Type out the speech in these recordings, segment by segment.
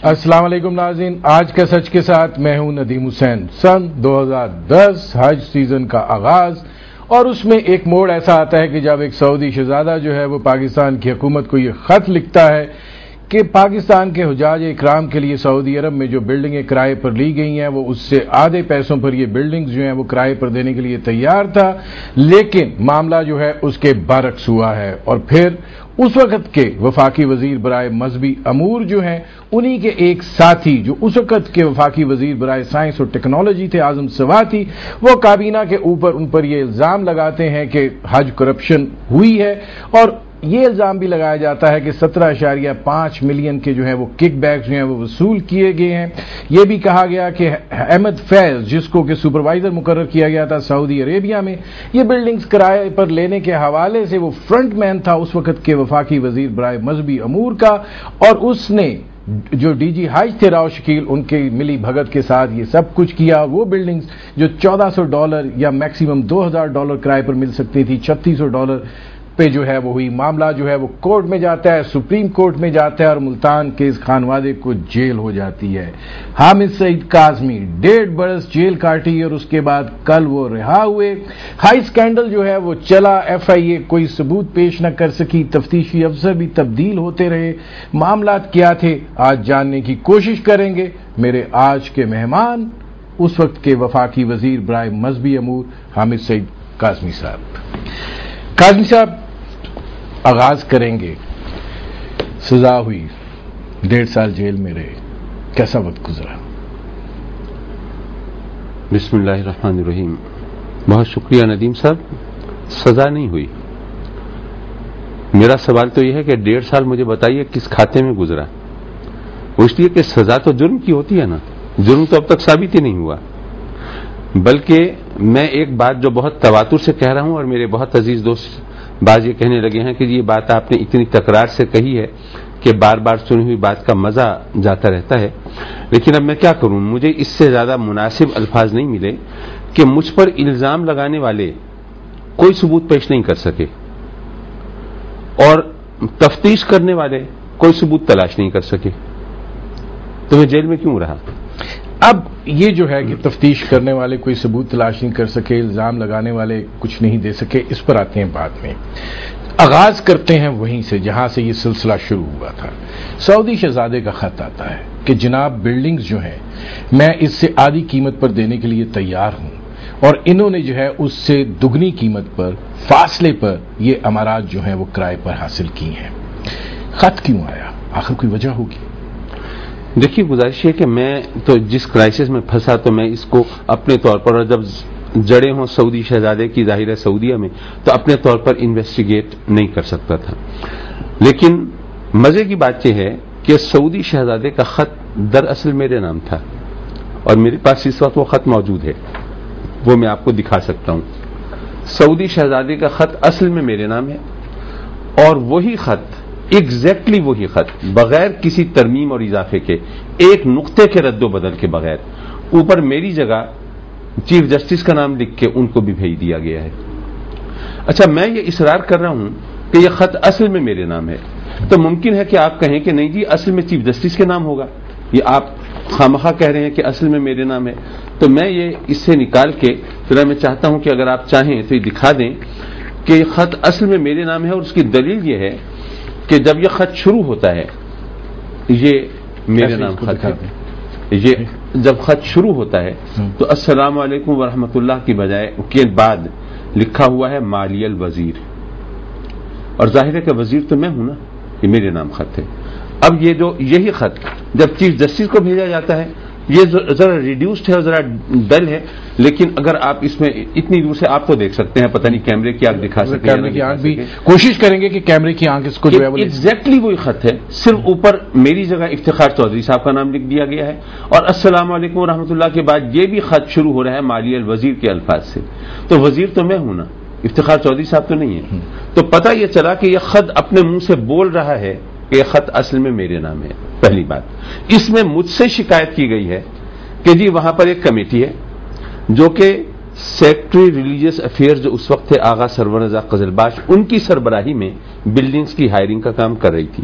السلام علیکم ناظرین، آج کا سچ کے ساتھ میں ہوں ندیم حسین۔ سن 2010 حج سیزن کا آغاز، اور اس میں ایک موڑ ایسا آتا ہے کہ جب ایک سعودی شہزادہ جو ہے وہ پاکستان کی حکومت کو یہ خط لکھتا ہے کہ پاکستان کے حجاج اکرام کے لیے سعودی عرب میں جو بلڈنگیں کرائے پر لی گئی ہیں وہ اس سے آدھے پیسوں پر یہ بلڈنگز جو ہیں وہ کرائے پر دینے کے لیے تیار تھا، لیکن معاملہ جو ہے اس کے برعکس ہوا ہے۔ اور پھر اس وقت کے وفاقی وزیر برائے مذہبی امور جو ہیں انہی کے ایک ساتھی جو اس وقت کے وفاقی وزیر برائے سائنس اور ٹیکنالوجی تھے اعظم سواتی، وہ کابینہ کے اوپر ان پر یہ الزام لگاتے ہیں کہ حج کرپشن ہوئی ہے، اور یہ الزام بھی لگایا جاتا ہے کہ 17.5 ملین کے جو ہیں وہ کک بیکس جو ہیں وہ وصول کیے گئے ہیں۔ یہ بھی کہا گیا کہ احمد فیض، جس کو کہ سپروائزر مقرر کیا گیا تھا سعودی عربیہ میں یہ بلڈنگز کرائے پر لینے کے حوالے سے، وہ فرنٹ مین تھا اس وقت کے وفاقی وزیر برائے مذہبی امور کا، اور اس نے جو ڈی جی حج تھے راؤ شکیل، ان کے ملی بھگت کے ساتھ یہ سب کچھ کیا۔ وہ بلڈنگز جو $1400 یا میکسیمم $2000 کرائے پر مل سکتی تھی، $3600 پہ جو ہے وہ ہوئی۔ معاملہ جو ہے وہ کورٹ میں جاتا ہے، سپریم کورٹ میں جاتا ہے، اور ملتان کے اس خانوادے کو جیل ہو جاتی ہے۔ حامد سعید کاظمی 1.5 برس جیل کاٹی، اور اس کے بعد کل وہ رہا ہوئے۔ ہائی سکینڈل جو ہے وہ چلا، ایف آئی اے کوئی ثبوت پیش نہ کر سکی، تفتیشی افسر بھی تبدیل ہوتے رہے۔ معاملات کیا تھے آج جاننے کی کوشش کریں گے۔ میرے آج کے مہمان اس وقت کے وفاقی وزیر برائے مذہبی امور حامد سعید کاظمی صاحب۔ کاظمی صاحب، آغاز کریں گے، سزا ہوئی، 1.5 سال جیل میں رہے، کیسا وقت گزرا؟ بسم اللہ الرحمن الرحیم۔ بہت شکریہ ندیم صاحب۔ سزا نہیں ہوئی، میرا سوال تو یہ ہے کہ 1.5 سال مجھے بتائیے کس کھاتے میں گزرا؟ وہ اس لیے کہ سزا تو جرم کی ہوتی ہے نا، جرم تو اب تک ثابت ہی نہیں ہوا۔ بلکہ میں ایک بات جو بہت تواتر سے کہہ رہا ہوں، اور میرے بہت عزیز دوست بعض یہ کہنے لگے ہیں کہ یہ بات آپ نے اتنی تکرار سے کہی ہے کہ بار بار سنی ہوئی بات کا مزہ جاتا رہتا ہے، لیکن اب میں کیا کروں، مجھے اس سے زیادہ مناسب الفاظ نہیں ملے کہ مجھ پر الزام لگانے والے کوئی ثبوت پیش نہیں کر سکے، اور تفتیش کرنے والے کوئی ثبوت تلاش نہیں کر سکے، تو میں جیل میں کیوں رہا؟ اب یہ جو ہے کہ تفتیش کرنے والے کوئی ثبوت تلاش نہیں کر سکے، الزام لگانے والے کچھ نہیں دے سکے، اس پر آتے ہیں بعد میں۔ آغاز کرتے ہیں وہیں سے جہاں سے یہ سلسلہ شروع ہوا تھا۔ سعودی شہزادے کا خط آتا ہے کہ جناب بلڈنگز جو ہیں میں اس سے آدھی قیمت پر دینے کے لیے تیار ہوں، اور انہوں نے جو ہے اس سے دگنی قیمت پر فاصلے پر یہ عمارات جو ہیں وہ کرائے پر حاصل کی ہیں۔ خط کیوں آیا؟ آخر کوئی وجہ ہوگی؟ دیکھیے، گزارش ہے کہ میں تو جس کرائسس میں پھنسا تو میں اس کو اپنے طور پر، اور جب جڑے ہوں سعودی شہزادے کی ظاہر ہے سعودیہ میں، تو اپنے طور پر انویسٹیگیٹ نہیں کر سکتا تھا۔ لیکن مزے کی بات یہ ہے کہ سعودی شہزادے کا خط دراصل میرے نام تھا، اور میرے پاس اس وقت وہ خط موجود ہے، وہ میں آپ کو دکھا سکتا ہوں۔ سعودی شہزادے کا خط اصل میں میرے نام ہے، اور وہی خط، ایگزیکٹلی وہی خط، بغیر کسی ترمیم اور اضافے کے، ایک نقطے کے رد و بدل کے بغیر، اوپر میری جگہ چیف جسٹس کا نام لکھ کے ان کو بھی بھیج دیا گیا ہے۔ اچھا، میں یہ اصرار کر رہا ہوں کہ یہ خط اصل میں میرے نام ہے، تو ممکن ہے کہ آپ کہیں کہ نہیں جی اصل میں چیف جسٹس کے نام ہوگا، یہ آپ خامخواہ کہہ رہے ہیں کہ اصل میں میرے نام ہے۔ تو میں یہ اس سے نکال کے پھر میں چاہتا ہوں کہ اگر آپ چاہیں تو یہ دکھا دیں کہ یہ خط اصل میں میرے نام ہے، اور اس کی دلیل یہ ہے کہ جب یہ خط شروع ہوتا ہے، یہ میرے نام خط ہے، یہ جب خط شروع ہوتا ہے تو السلام علیکم ورحمۃ اللہ کی بجائے کے بعد لکھا ہوا ہے معالی الوزیر، اور ظاہر ہے کہ وزیر تو میں ہوں نا، یہ میرے نام خط ہے۔ اب یہ جو یہی خط جب چیف جسٹس کو بھیجا جاتا ہے، یہ ذرا ریڈیوسڈ ہے اور ذرا ڈل ہے، لیکن اگر آپ اس میں اتنی دور سے آپ تو دیکھ سکتے ہیں، پتہ نہیں کیمرے کی آنکھ دکھا سکتے ہیں، کیمرے کی آنکھ بھی کوشش کریں گے کہ کیمرے کی آنکھ اس کو جو ہے وہ ایگزیکٹلی وہی خط ہے، صرف اوپر میری جگہ افتخار چودھری صاحب کا نام لکھ دیا گیا ہے، اور السلام علیکم ورحمۃ اللہ کے بعد یہ بھی خط شروع ہو رہا ہے معالی الوزیر کے الفاظ سے، تو وزیر تو میں ہوں نا، افتخار چودھری صاحب تو نہیں ہے۔ تو پتہ یہ چلا کہ یہ خط اپنے منہ سے بول رہا ہے کہ یہ خط اصل میں میرے نام ہے۔ پہلی بات، اس میں مجھ سے شکایت کی گئی ہے کہ جی وہاں پر ایک کمیٹی ہے جو کہ سیکرٹری ریلیجیس افیئر جو اس وقت تھے آغا سرور رضا قزلباش، ان کی سربراہی میں بلڈنگز کی ہائرنگ کا کام کر رہی تھی.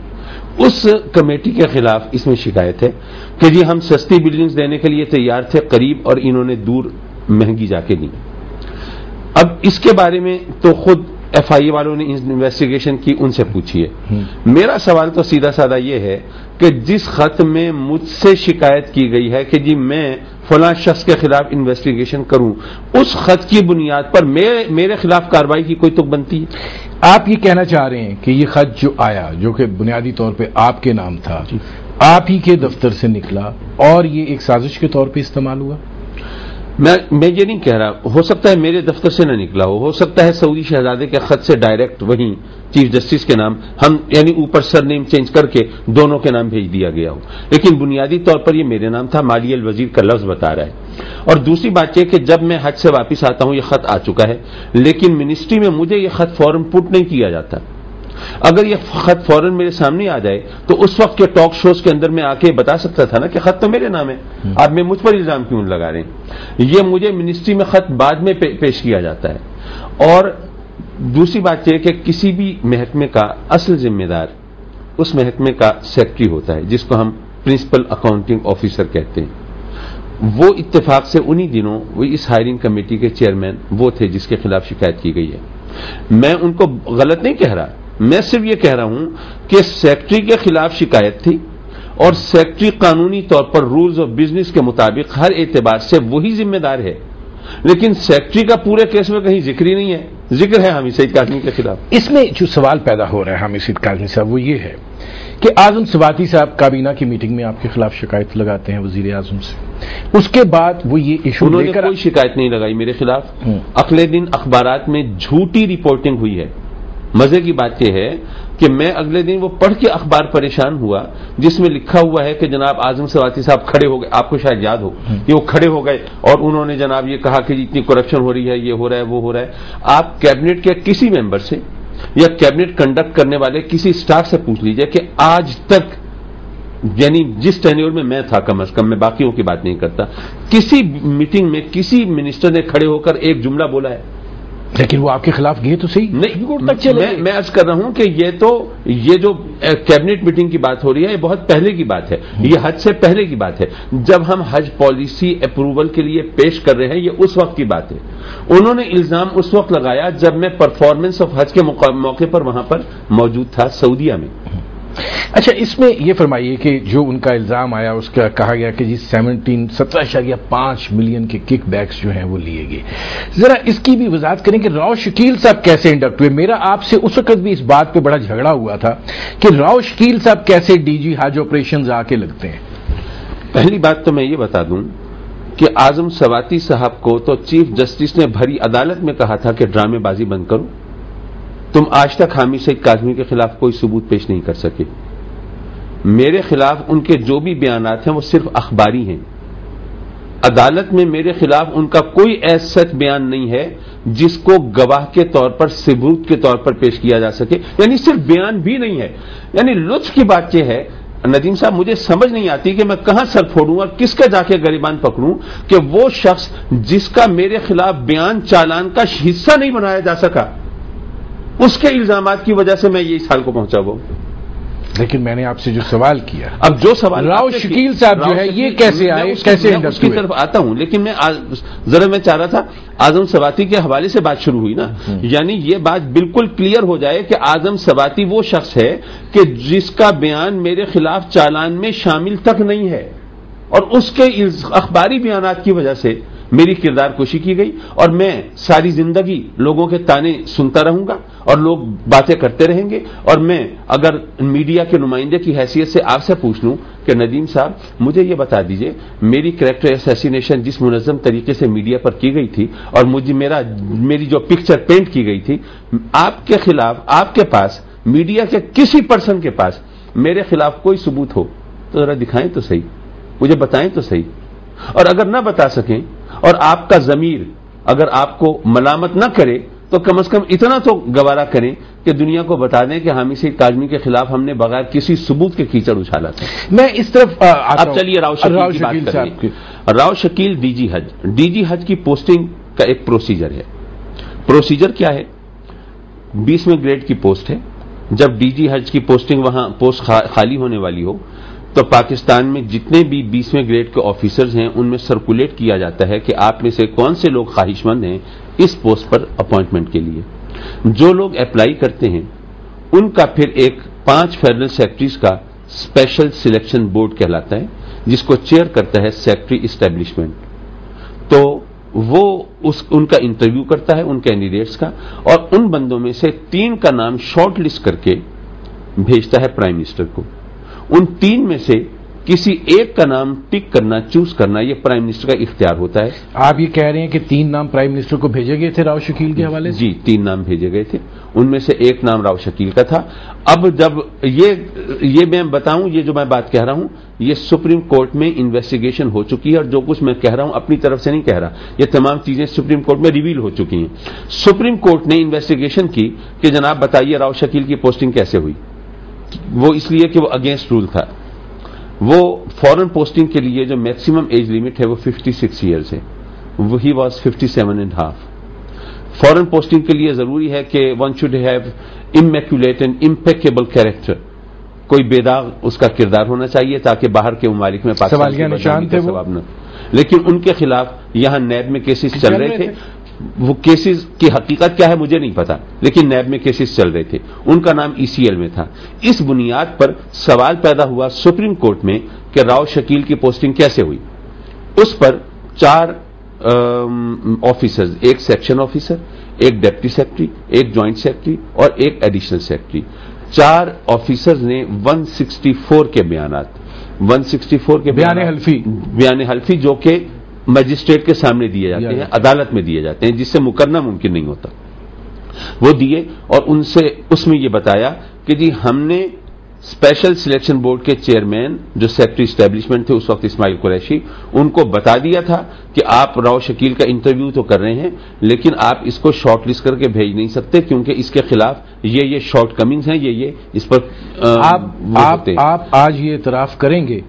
اس کمیٹی کے خلاف اس میں شکایت ہے کہ جی ہم سستی بلڈنگز دینے کے لیے تیار تھے قریب، اور انہوں نے دور مہنگی جا کے لی. اب اس کے بارے میں تو خود ایف آئی اے والوں نے انویسٹیگیشن کی، ان سے پوچھیے. میرا سوال تو سیدھا سادہ یہ ہے کہ جس خط میں مجھ سے شکایت کی گئی ہے کہ جی میں فلاں شخص کے خلاف انویسٹیگیشن کروں، اس خط کی بنیاد پر میرے خلاف کارروائی کی کوئی تک بنتی ہے؟ آپ یہ کہنا چاہ رہے ہیں کہ یہ خط جو آیا، جو کہ بنیادی طور پہ آپ کے نام تھا، آپ ہی کے دفتر سے نکلا اور یہ ایک سازش کے طور پہ استعمال ہوا؟ میں یہ نہیں کہہ رہا، ہو سکتا ہے میرے دفتر سے نہ نکلا ہو سکتا ہے سعودی شہزادے کے خط سے ڈائریکٹ وہیں چیف جسٹس کے نام ہم یعنی اوپر سر نیم چینج کر کے دونوں کے نام بھیج دیا گیا ہو، لیکن بنیادی طور پر یہ میرے نام تھا. مالی الوزیر کا لفظ بتا رہا ہے. اور دوسری بات یہ کہ جب میں حج سے واپس آتا ہوں یہ خط آ چکا ہے، لیکن منسٹری میں مجھے یہ خط فوراً پٹ نہیں کیا جاتا. اگر یہ خط فوراً میرے سامنے آ جائے تو اس وقت کے ٹاک شوز کے اندر میں آ کے بتا سکتا تھا نا کہ خط تو میرے نام ہے، آپ میں مجھ پر الزام کیوں لگا رہے ہیں. یہ مجھے منسٹری میں خط بعد میں پیش کیا جاتا ہے. اور دوسری بات یہ کہ کسی بھی محکمے کا اصل ذمہ دار اس محکمے کا سیکرٹری ہوتا ہے، جس کو ہم پرنسپل اکاؤنٹنگ آفیسر کہتے ہیں. وہ اتفاق سے انہی دنوں وہ اس ہائرنگ کمیٹی کے چیئرمین وہ تھے جس کے خلاف شکایت کی گئی ہے. میں ان کو غلط نہیں کہہ رہا، میں صرف یہ کہہ رہا ہوں کہ سیکرٹری کے خلاف شکایت تھی اور سیکرٹری قانونی طور پر رولز آف بزنس کے مطابق ہر اعتبار سے وہی ذمہ دار ہے، لیکن سیکرٹری کا پورے کیس میں کہیں ذکر ہی نہیں ہے. ذکر ہے حامد سعید کاظمی کے خلاف. اس میں جو سوال پیدا ہو رہا ہے حامد سعید کاظمی صاحب وہ یہ ہے کہ اعظم سواتی صاحب کابینہ کی میٹنگ میں آپ کے خلاف شکایت لگاتے ہیں وزیر اعظم سے، اس کے بعد وہ یہ ایشو انہوں نے کوئی شکایت نہیں لگائی میرے خلاف. اگلے دن اخبارات میں جھوٹی رپورٹنگ ہوئی ہے. مزے کی بات یہ ہے کہ میں اگلے دن وہ پڑھ کے اخبار پریشان ہوا جس میں لکھا ہوا ہے کہ جناب اعظم سواتی صاحب کھڑے ہو گئے. آپ کو شاید یاد ہو کہ وہ کھڑے ہو گئے اور انہوں نے جناب یہ کہا کہ اتنی کرپشن ہو رہی ہے، یہ ہو رہا ہے، وہ ہو رہا ہے. آپ کیبنٹ کے کسی ممبر سے یا کیبنٹ کنڈکٹ کرنے والے کسی اسٹاف سے پوچھ لیجئے کہ آج تک یعنی جس ٹینیور میں تھا کم از کم، میں باقیوں کی بات نہیں کرتا، کسی میٹنگ میں کسی منسٹر نے کھڑے ہو کر ایک جملہ بولا ہے. لیکن وہ آپ کے خلاف گئے تو صحیح نہیں. میں عرض کر رہا ہوں کہ یہ جو کیبنٹ میٹنگ کی بات ہو رہی ہے یہ بہت پہلے کی بات ہے، یہ حج سے پہلے کی بات ہے. جب ہم حج پالیسی اپروول کے لیے پیش کر رہے ہیں یہ اس وقت کی بات ہے. انہوں نے الزام اس وقت لگایا جب میں پرفارمنس آف حج کے موقع پر وہاں پر موجود تھا سعودیہ میں. اچھا، اس میں یہ فرمائیے کہ جو ان کا الزام آیا اس کا کہا گیا کہ جی 17.5 ملین کے کک بیکس جو ہیں وہ لیے گئے. ذرا اس کی بھی وضاحت کریں کہ راؤ شکیل صاحب کیسے انڈکٹ ہوئے. میرا آپ سے اس وقت بھی اس بات پہ بڑا جھگڑا ہوا تھا کہ راؤ شکیل صاحب کیسے ڈی جی حج آپریشنز آ کے لگتے ہیں. پہلی بات تو میں یہ بتا دوں کہ اعظم سواتی صاحب کو تو چیف جسٹس نے بھری عدالت میں کہا تھا کہ ڈرامے بازی بند کرو. تم آج تک حامد سعید کاظمی کے خلاف کوئی ثبوت پیش نہیں کر سکے. میرے خلاف ان کے جو بھی بیانات ہیں وہ صرف اخباری ہیں. عدالت میں میرے خلاف ان کا کوئی ایسا سچ بیان نہیں ہے جس کو گواہ کے طور پر ثبوت کے طور پر پیش کیا جا سکے. یعنی صرف بیان بھی نہیں ہے. یعنی لطف کی بات یہ ہے ندیم صاحب، مجھے سمجھ نہیں آتی کہ میں کہاں سر پھوڑوں اور کس کا جا کے گریبان پکڑوں کہ وہ شخص جس کا میرے خلاف بیان چالان کا حصہ نہیں بنایا جا سکا اس کے الزامات کی وجہ سے میں یہ اس حال کو پہنچا ہوا. لیکن میں نے آپ سے جو سوال کیا، اب جو سوال راؤ شکیل صاحب جو ہے یہ کیسے آئے، کیسے اس کی طرف آتا ہوں. لیکن میں ذرا میں چاہ رہا تھا اعظم سواتی کے حوالے سے بات شروع ہوئی نا، یعنی یہ بات بالکل کلیئر ہو جائے کہ اعظم سواتی وہ شخص ہے کہ جس کا بیان میرے خلاف چالان میں شامل تک نہیں ہے اور اس کے اخباری بیانات کی وجہ سے میری کردار کشی کی گئی. اور میں ساری زندگی لوگوں کے تانے سنتا رہوں گا اور لوگ باتیں کرتے رہیں گے. اور میں اگر میڈیا کے نمائندے کی حیثیت سے آپ سے پوچھ لوں کہ ندیم صاحب مجھے یہ بتا دیجئے میری کریکٹر اسیسینیشن جس منظم طریقے سے میڈیا پر کی گئی تھی اور میری جو پکچر پینٹ کی گئی تھی، آپ کے خلاف آپ کے پاس میڈیا کے کسی پرسن کے پاس میرے خلاف کوئی ثبوت ہو تو ذرا دکھائیں تو صحیح، مجھے بتائیں تو صحیح. اور اگر نہ بتا سکیں اور آپ کا ضمیر اگر آپ کو ملامت نہ کرے تو کم از کم اتنا تو گوارا کریں کہ دنیا کو بتا دیں کہ حامد سعید کاظمی کے خلاف ہم نے بغیر کسی ثبوت کے کیچڑ اچھالا تھا. میں اس طرف اب چلیے راؤ شکیل صاحب کی. راؤ شکیل ڈی جی حج کی پوسٹنگ کا ایک پروسیجر ہے. پروسیجر کیا ہے؟ 20ویں گریڈ کی پوسٹ ہے. جب ڈی جی حج کی پوسٹنگ وہاں پوسٹ خالی ہونے والی ہو تو پاکستان میں جتنے بھی 20ویں گریڈ کے آفیسرز ہیں ان میں سرکولیٹ کیا جاتا ہے کہ آپ میں سے کون سے لوگ خواہش مند ہیں اس پوسٹ پر اپوائنٹمنٹ کے لیے. جو لوگ اپلائی کرتے ہیں ان کا پھر ایک 5 فیڈرل سیکرٹریز کا اسپیشل سلیکشن بورڈ کہلاتا ہے جس کو چیئر کرتا ہے سیکرٹری اسٹیبلشمنٹ. تو وہ ان کا انٹرویو کرتا ہے ان کینڈیڈیٹس کا اور ان بندوں میں سے 3 کا نام شارٹ لسٹ کر کے بھیجتا ہے پرائم منسٹر کو. ان 3 میں سے کسی ایک کا نام ٹک کرنا چوز کرنا یہ پرائم منسٹر کا اختیار ہوتا ہے. آپ یہ کہہ رہے ہیں کہ 3 نام پرائم منسٹر کو بھیجے گئے تھے راؤ شکیل کے حوالے سے؟ جی 3 نام بھیجے گئے تھے، ان میں سے ایک نام راؤ شکیل کا تھا. اب جب یہ میں بتاؤں، یہ جو میں بات کہہ رہا ہوں یہ سپریم کورٹ میں انویسٹیگیشن ہو چکی ہے اور جو کچھ میں کہہ رہا ہوں اپنی طرف سے نہیں کہہ رہا، یہ تمام چیزیں سپریم کورٹ میں ریویل ہو چکی ہیں. سپریم کورٹ نے انویسٹیگیشن کی کہ جناب بتائیے راؤ شکیل کی پوسٹنگ کیسے ہوئی. وہ اس لیے کہ وہ اگینسٹ رول تھا. وہ فورن پوسٹنگ کے لیے جو میکسیمم ایج لمٹ ہے وہ 56 ایئرز ہے، ہی واز 57.5. فورن پوسٹنگ کے لیے ضروری ہے کہ one should have immaculate and impeccable character, کوئی بے داغ اس کا کردار ہونا چاہیے تاکہ باہر کے ممالک میں پاکستان کے نشان تھے ثواب نہ. لیکن ان کے خلاف یہاں نیب میں کیسز چل رہے تھے. وہ کیسز کی حقیقت کیا ہے مجھے نہیں پتا، لیکن نیب میں کیسز چل رہے تھے. ان کا نام ECL میں تھا. اس بنیاد پر سوال پیدا ہوا سپریم کورٹ میں کہ راؤ شکیل کی پوسٹنگ کیسے ہوئی. اس پر 4 آفیسرز، ایک سیکشن آفیسر، ایک ڈپٹی سیکرٹری، ایک جوائنٹ سیکرٹری اور ایک ایڈیشنل سیکرٹری، 4 آفیسرز نے 164 کے بیانات، 164 کے بیان حلفی جو کہ مجسٹریٹ کے سامنے دیے جاتے ہیں، عدالت میں دیے جاتے ہیں، جس سے مقررہ ممکن نہیں ہوتا، وہ دیے. اور ان سے اس میں یہ بتایا کہ جی ہم نے اسپیشل سلیکشن بورڈ کے چیئرمین جو سیکرٹری اسٹیبلشمنٹ تھے اس وقت اسماعیل قریشی، ان کو بتا دیا تھا کہ آپ راؤ شکیل کا انٹرویو تو کر رہے ہیں لیکن آپ اس کو شارٹ لسٹ کر کے بھیج نہیں سکتے کیونکہ اس کے خلاف یہ شارٹ کمنگز ہیں، یہ اس پر آپ آج یہ اعتراف کریں گے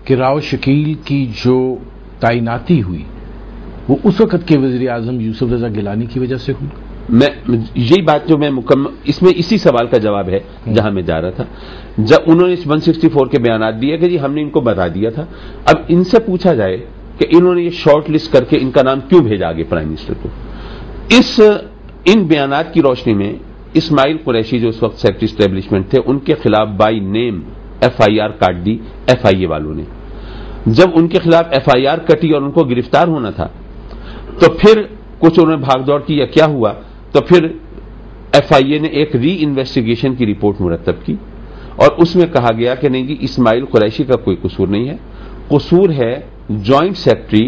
کہ راؤ شکیل کی جو تعیناتی ہوئی وہ اس وقت کے وزیر اعظم یوسف رضا گیلانی کی وجہ سے ہوئی؟ یہی بات جو میں مکمل اس میں اسی سوال کا جواب ہے جہاں میں جا رہا تھا. جب انہوں نے 164 کے بیانات دیے کہ جی ہم نے ان کو بتا دیا تھا، اب ان سے پوچھا جائے کہ انہوں نے یہ شارٹ لسٹ کر کے ان کا نام کیوں بھیجا آگے پرائم منسٹر کو. ان بیانات کی روشنی میں اسماعیل قریشی جو اس وقت سیکرٹری اسٹیبلشمنٹ تھے ان کے خلاف بائی نیم FIR کاٹ دی FIA والوں نے. جب ان کے خلاف FIR کٹی اور ان کو گرفتار ہونا تھا تو پھر کچھ انہوں نے بھاگ دوڑ کی یا کیا ہوا تو پھر FIA نے ایک ری انویسٹیگیشن کی رپورٹ مرتب کی اور اس میں کہا گیا کہ نہیں جی اسماعیل قریشی کا کوئی قصور نہیں ہے، قصور ہے جوائنٹ سیکرٹری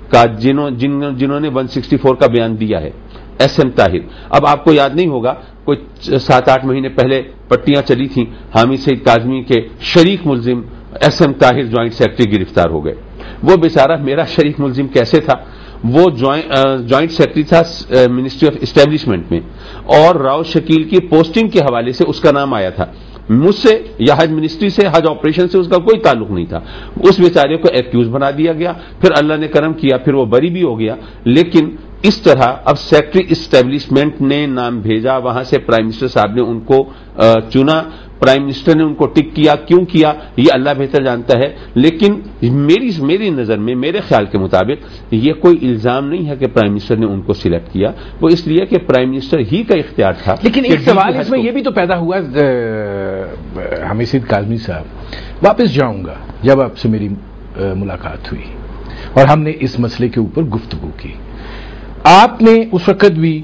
کا جنہوں نے 164 کا بیان دیا ہے، SM طاہر. اب آپ کو یاد نہیں ہوگا کوئی 7-8 مہینے پہلے پٹیاں چلی تھیں، حامد سعید کاظمی کے شریک ملزم SM طاہر جوائنٹ سیکرٹری گرفتار ہو گئے. وہ بیچارہ میرا شریک ملزم کیسے تھا، وہ جوائنٹ سیکرٹری تھا منسٹری آف اسٹیبلشمنٹ میں اور راؤ شکیل کی پوسٹنگ کے حوالے سے اس کا نام آیا تھا. مجھ سے یا حج منسٹری سے حج آپریشن سے اس کا کوئی تعلق نہیں تھا. اس بیچارے کو ایکیوز بنا دیا گیا، پھر اللہ نے کرم کیا پھر وہ بری بھی ہو گیا. لیکن اس طرح اب سیکرٹری اسٹیبلشمنٹ نے نام بھیجا، وہاں سے پرائم منسٹر صاحب نے ان کو چنا، پرائم منسٹر نے ان کو ٹک کیا، کیوں کیا یہ اللہ بہتر جانتا ہے. لیکن میری نظر میں میرے خیال کے مطابق یہ کوئی الزام نہیں ہے کہ پرائم منسٹر نے ان کو سلیکٹ کیا، وہ اس لیے کہ پرائم منسٹر ہی کا اختیار تھا. لیکن ایک سوال اس میں یہ بھی تو پیدا ہوا، حامد سعید کاظمی صاحب، واپس جاؤں گا جب آپ سے میری ملاقات ہوئی اور ہم نے اس مسئلے کے اوپر گفتگو کی، آپ نے اس وقت بھی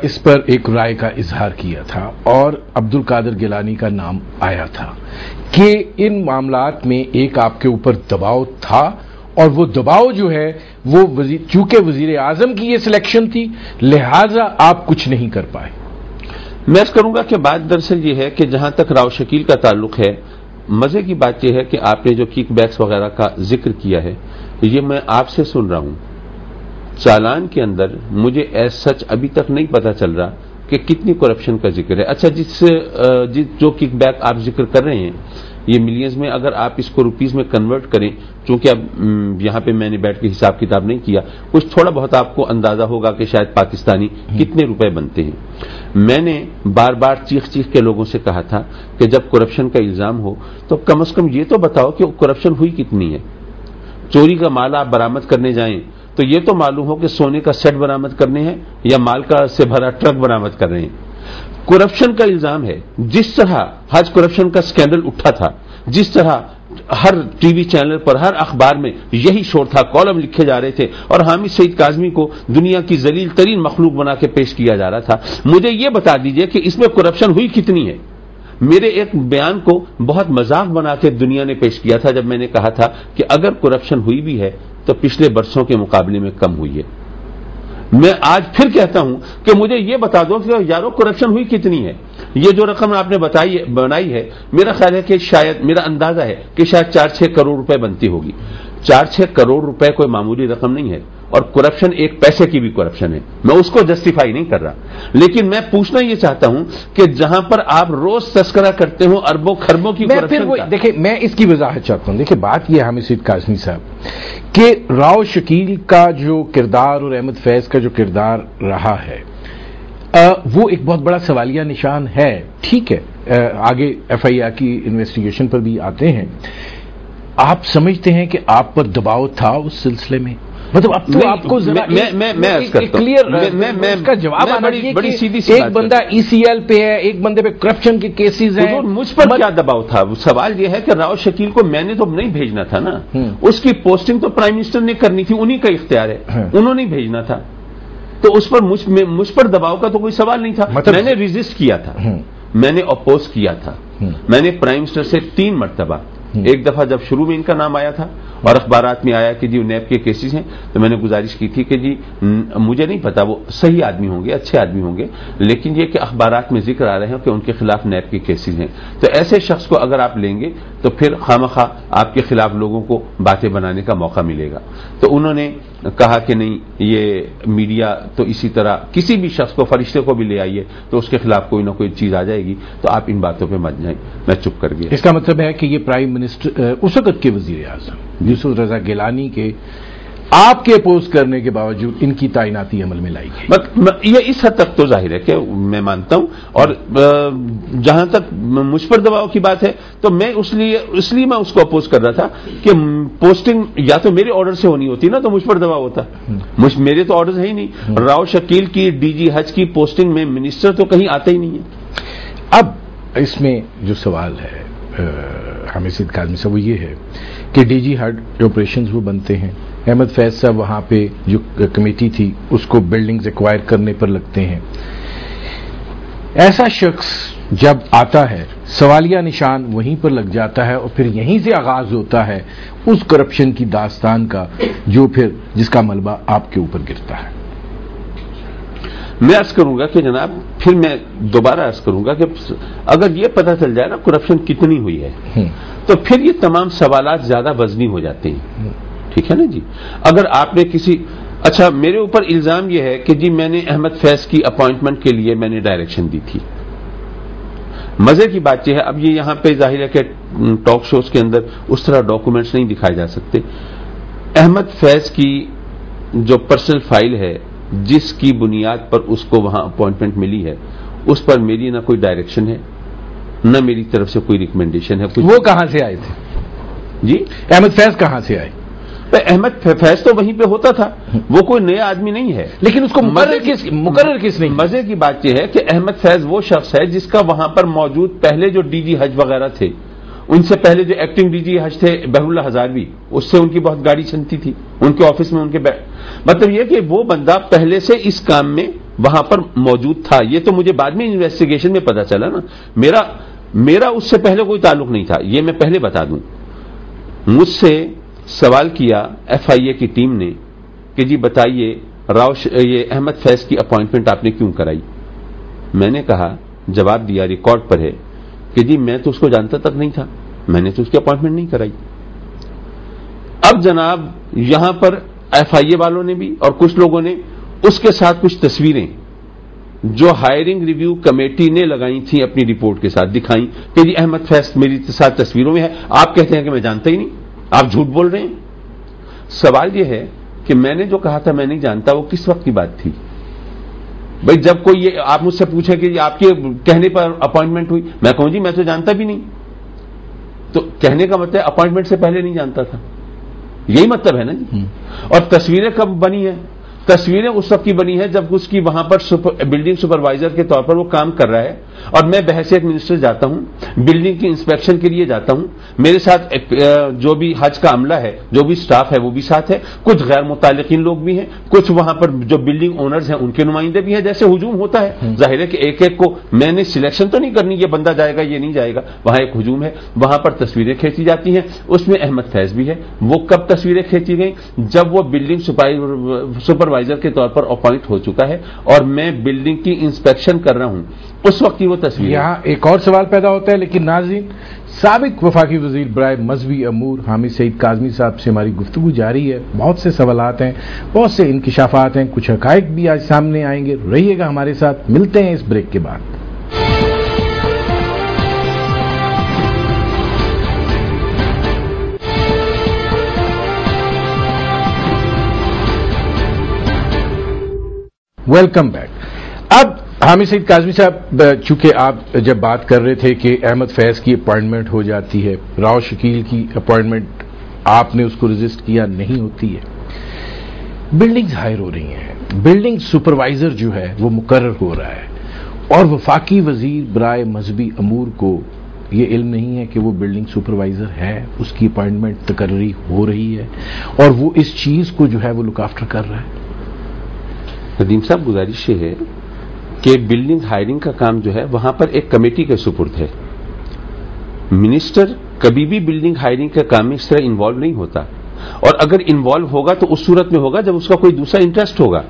اس پر ایک رائے کا اظہار کیا تھا اور عبد القادر گیلانی کا نام آیا تھا کہ ان معاملات میں ایک آپ کے اوپر دباؤ تھا اور وہ دباؤ جو ہے وہ چونکہ وزیر اعظم کی یہ سلیکشن تھی لہذا آپ کچھ نہیں کر پائے. میں اس کروں گا کہ بات دراصل یہ ہے کہ جہاں تک راؤ شکیل کا تعلق ہے، مزے کی بات یہ ہے کہ آپ نے جو کک بیکس وغیرہ کا ذکر کیا ہے یہ میں آپ سے سن رہا ہوں. چالان کے اندر مجھے ایز سچ ابھی تک نہیں پتا چل رہا کہ کتنی کرپشن کا ذکر ہے. اچھا جو کک بیک آپ ذکر کر رہے ہیں یہ ملینز میں اگر آپ اس کو روپیز میں کنورٹ کریں، چونکہ اب یہاں پہ میں نے بیٹھ کے حساب کتاب نہیں کیا، کچھ تھوڑا بہت آپ کو اندازہ ہوگا کہ شاید پاکستانی کتنے روپے بنتے ہیں۔ میں نے بار بار چیخ چیخ کے لوگوں سے کہا تھا کہ جب کرپشن کا الزام ہو تو کم از کم یہ تو بتاؤ کہ کرپشن ہوئی کتنی ہے۔ چوری کا مال آپ برآمد کرنے جائیں تو یہ تو معلوم ہو کہ سونے کا سیٹ برآمد کرنے ہیں یا مال کا سے بھرا ٹرک برآمد کر رہے ہیں۔ کرپشن کا الزام ہے، جس طرح حج کرپشن کا سکینڈل اٹھا تھا، جس طرح ہر ٹی وی چینل پر، ہر اخبار میں یہی شور تھا، کالم لکھے جا رہے تھے اور حامد سعید کاظمی کو دنیا کی ذلیل ترین مخلوق بنا کے پیش کیا جا رہا تھا۔ مجھے یہ بتا دیجئے کہ اس میں کرپشن ہوئی کتنی ہے۔ میرے ایک بیان کو بہت مذاق بنا کے دنیا نے پیش کیا تھا جب میں نے کہا تھا کہ اگر کرپشن ہوئی بھی ہے تو پچھلے برسوں کے مقابلے میں کم ہوئی ہے۔ میں آج پھر کہتا ہوں کہ مجھے یہ بتا دو کہ یارو کرپشن ہوئی کتنی ہے۔ یہ جو رقم آپ نے بنائی ہے، میرا خیال ہے کہ شاید، میرا اندازہ ہے کہ شاید 4-6 کروڑ روپے بنتی ہوگی۔ 4-6 کروڑ روپے کوئی معمولی رقم نہیں ہے، اور کرپشن ایک پیسے کی بھی کرپشن ہے، میں اس کو جسٹیفائی نہیں کر رہا، لیکن میں پوچھنا یہ چاہتا ہوں کہ جہاں پر آپ روز تذکرہ کرتے ہو اربوں خربوں کی کرپشن کا، دیکھیں میں اس کی وضاحت چاہتا ہوں۔ دیکھیں بات یہ ہے حامد سعید کاظمی صاحب کہ راؤ شکیل کا جو کردار اور احمد فیض کا جو کردار رہا ہے وہ ایک بہت بڑا سوالیہ نشان ہے۔ ٹھیک ہے، آگے ایف آئی آر کی انویسٹیگیشن پر بھی آتے ہیں۔ آپ سمجھتے ہیں کہ آپ پر دباؤ تھا اس سلسلے میں؟ مطلب اب تو آپ کو کلیئر کا جواب آنا چاہیے کہ ایک بندہ ای سی ایل پہ ہے، ایک بندے پہ کرپشن کے کیسز ہیں، مجھ پر کیا دباؤ تھا؟ سوال یہ ہے کہ راؤ شکیل کو میں نے تو نہیں بھیجنا تھا نا، اس کی پوسٹنگ تو پرائم منسٹر نے کرنی تھی، انہی کا اختیار ہے، انہوں نے بھیجنا تھا، تو اس پر مجھ پر دباؤ کا تو کوئی سوال نہیں تھا۔ میں نے ریزسٹ کیا تھا، میں نے اپوز کیا تھا، میں نے پرائم منسٹر سے 3 مرتبہ، ایک دفعہ جب شروع میں ان کا نام آیا تھا اور اخبارات میں آیا کہ جی نیب کے کیسز ہیں، تو میں نے گزارش کی تھی کہ جی مجھے نہیں پتا وہ صحیح آدمی ہوں گے، اچھے آدمی ہوں گے، لیکن یہ کہ اخبارات میں ذکر آ رہے ہیں کہ ان کے خلاف نیب کے کیسز ہیں، تو ایسے شخص کو اگر آپ لیں گے تو پھر خامخواہ آپ کے خلاف لوگوں کو باتیں بنانے کا موقع ملے گا۔ تو انہوں نے کہا کہ نہیں، یہ میڈیا تو اسی طرح کسی بھی شخص کو، فرشتے کو بھی لے آئیے تو اس کے خلاف کوئی نہ کوئی چیز آ جائے گی، تو آپ ان باتوں پہ مت جائیں۔ میں چپ کر گیا۔ اس کا مطلب ہے کہ یہ پرائم منسٹر اس وقت کے وزیر اعظم یوسف رضا گیلانی کے آپ کے اپوز کرنے کے باوجود ان کی تعیناتی عمل میں لائی گئی۔ یہ اس حد تک تو ظاہر ہے کہ میں مانتا ہوں، اور جہاں تک مجھ پر دباؤ کی بات ہے تو میں اس لیے میں اس کو اپوز کر رہا تھا کہ پوسٹنگ یا تو میرے آرڈر سے ہونی ہوتی نا تو مجھ پر دباؤ ہوتا، میرے تو آرڈر ہے ہی نہیں۔ راؤ شکیل کی ڈی جی حج کی پوسٹنگ میں منسٹر تو کہیں آتا ہی نہیں ہے۔ اب اس میں جو سوال ہے حامد سعید کاظمی صاحب وہ یہ ہے کہ ڈی جی ہڈ آپریشنز وہ بنتے ہیں، احمد فیض صاحب وہاں پہ جو کمیٹی تھی اس کو بلڈنگز ایکوائر کرنے پر لگتے ہیں۔ ایسا شخص جب آتا ہے سوالیہ نشان وہیں پر لگ جاتا ہے، اور پھر یہیں سے آغاز ہوتا ہے اس کرپشن کی داستان کا جو پھر جس کا ملبہ آپ کے اوپر گرتا ہے۔ میں عرض کروں گا کہ جناب، پھر میں دوبارہ عرض کروں گا کہ اگر یہ پتہ چل جائے نا کرپشن کتنی ہوئی ہے تو پھر یہ تمام سوالات زیادہ وزنی ہو جاتے ہیں، ٹھیک ہے نا جی۔ اگر آپ نے اچھا میرے اوپر الزام یہ ہے کہ جی میں نے احمد فیض کی اپوائنٹمنٹ کے لیے میں نے ڈائریکشن دی تھی۔ مزے کی بات یہ ہے، اب یہ یہاں پہ ظاہر ہے کہ ٹاک شوز کے اندر اس طرح ڈاکومنٹس نہیں دکھائے جا سکتے۔ احمد فیض کی جو پرسنل فائل ہے جس کی بنیاد پر اس کو وہاں اپوائنٹمنٹ ملی ہے، اس پر میری نہ کوئی ڈائریکشن ہے نہ میری طرف سے کوئی ریکمینڈیشن ہے۔ وہ کہاں سے آئے تھے جی؟ احمد فیض کہاں سے آئے؟ احمد فیض تو وہیں پہ ہوتا تھا، وہ کوئی نیا آدمی نہیں ہے، لیکن اس کو مقرر کس نے؟ مزے کی بات یہ ہے کہ احمد فیض وہ شخص ہے جس کا وہاں پر موجود پہلے جو ڈی جی حج وغیرہ تھے، ان سے پہلے جو ایکٹنگ ڈی جی حج تھے بہر اللہ ہزاروی، اس سے ان کی بہت گاڑی چلتی تھی ان کے آفس میں، ان کے مطلب یہ کہ وہ بندہ پہلے سے اس کام میں وہاں پر موجود تھا۔ یہ تو مجھے بعد میں انویسٹیگیشن میں پتا چلا نا، میرا اس سے پہلے کوئی تعلق نہیں تھا، یہ میں پہلے بتا دوں۔ مجھ سے سوال کیا ایف آئی اے کی ٹیم نے کہ جی بتائیے یہ احمد فیض کی اپوائنٹمنٹ آپ نے کیوں کرائی؟ میں نے کہا، جواب دیا ریکارڈ پر ہے کہ جی میں تو اس کو جانتا تک نہیں تھا، میں نے تو اس کی اپوائنٹمنٹ نہیں کرائی۔ اب جناب یہاں پر ایف آئی اے والوں نے بھی اور کچھ لوگوں نے اس کے ساتھ کچھ تصویریں جو ہائرنگ ریویو کمیٹی نے لگائی تھی اپنی رپورٹ کے ساتھ دکھائیں کہ جی احمد فیض میری ساتھ تصویروں میں ہے، آپ کہتے ہیں کہ میں جانتا ہی نہیں، آپ جھوٹ بول رہے ہیں۔ سوال یہ ہے کہ میں نے جو کہا تھا میں نہیں جانتا، وہ کس وقت کی بات تھی؟ بھائی جب کوئی یہ آپ مجھ سے پوچھے کہ آپ کے کہنے پر اپوائنٹمنٹ ہوئی، میں کہوں جی میں تو جانتا بھی نہیں، تو کہنے کا مطلب اپوائنٹمنٹ سے پہلے نہیں جانتا تھا، یہی مطلب ہے نا جی۔ اور تصویریں کب بنی ہیں؟ تصویریں اس وقت کی بنی ہے جب اس کی وہاں پر بلڈنگ سپروائزر کے طور پر وہ کام کر رہا ہے، اور میں بحیثیت منسٹر جاتا ہوں، بلڈنگ کی انسپیکشن کے لیے جاتا ہوں، میرے ساتھ جو بھی حج کا عملہ ہے، جو بھی سٹاف ہے وہ بھی ساتھ ہے، کچھ غیر متعلقین لوگ بھی ہیں، کچھ وہاں پر جو بلڈنگ اونرز ہیں ان کے نمائندے بھی ہیں۔ جیسے ہجوم ہوتا ہے، ظاہر ہے کہ ایک ایک کو میں نے سلیکشن تو نہیں کرنی یہ بندہ جائے گا یہ نہیں جائے گا، وہاں ایک ہجوم ہے، وہاں پر تصویریں کھینچی جاتی ہیں، اس میں احمد فیض بھی ہے۔ وہ کب تصویریں کھینچی گئیں؟ جب وہ بلڈنگ سپروائزر کے طور پر اپوائنٹ ہو چکا ہے اور میں بلڈنگ کی انسپیکشن کر رہا ہوں، اس وقت کی وہ تصویر۔ یہاں ایک اور سوال پیدا ہوتا ہے، لیکن ناظرین سابق وفاقی وزیر برائے مذہبی امور حامد سعید کاظمی صاحب سے ہماری گفتگو جاری ہے، بہت سے سوالات ہیں، بہت سے انکشافات ہیں، کچھ حقائق بھی آج سامنے آئیں گے، رہیے گا ہمارے ساتھ، ملتے ہیں اس بریک کے بعد۔ Welcome back. اب حامد سعید کاظمی صاحب، چونکہ آپ جب بات کر رہے تھے کہ احمد فیض کی اپوائنٹمنٹ ہو جاتی ہے، راؤ شکیل کی اپوائنٹمنٹ آپ نے اس کو رجسٹ کیا نہیں ہوتی ہے، بلڈنگز ہائر ہو رہی ہیں، بلڈنگ سپروائزر جو ہے وہ مقرر ہو رہا ہے، اور وفاقی وزیر برائے مذہبی امور کو یہ علم نہیں ہے کہ وہ بلڈنگ سپروائزر ہے، اس کی اپوائنٹمنٹ تقرری ہو رہی ہے، اور وہ اس چیز کو جو ہے وہ لک آفٹر کر رہا ہے۔ ندیم صاحب، گزارش یہ ہے کہ بلڈنگ ہائرنگ کا کام جو ہے وہاں پر ایک کمیٹی کے سپرد ہے، منسٹر کبھی بھی بلڈنگ ہائرنگ کے کام میں اس طرح انوالو نہیں ہوتا، اور اگر انوالو ہوگا تو اس صورت میں ہوگا جب اس کا کوئی دوسرا انٹرسٹ ہوگا،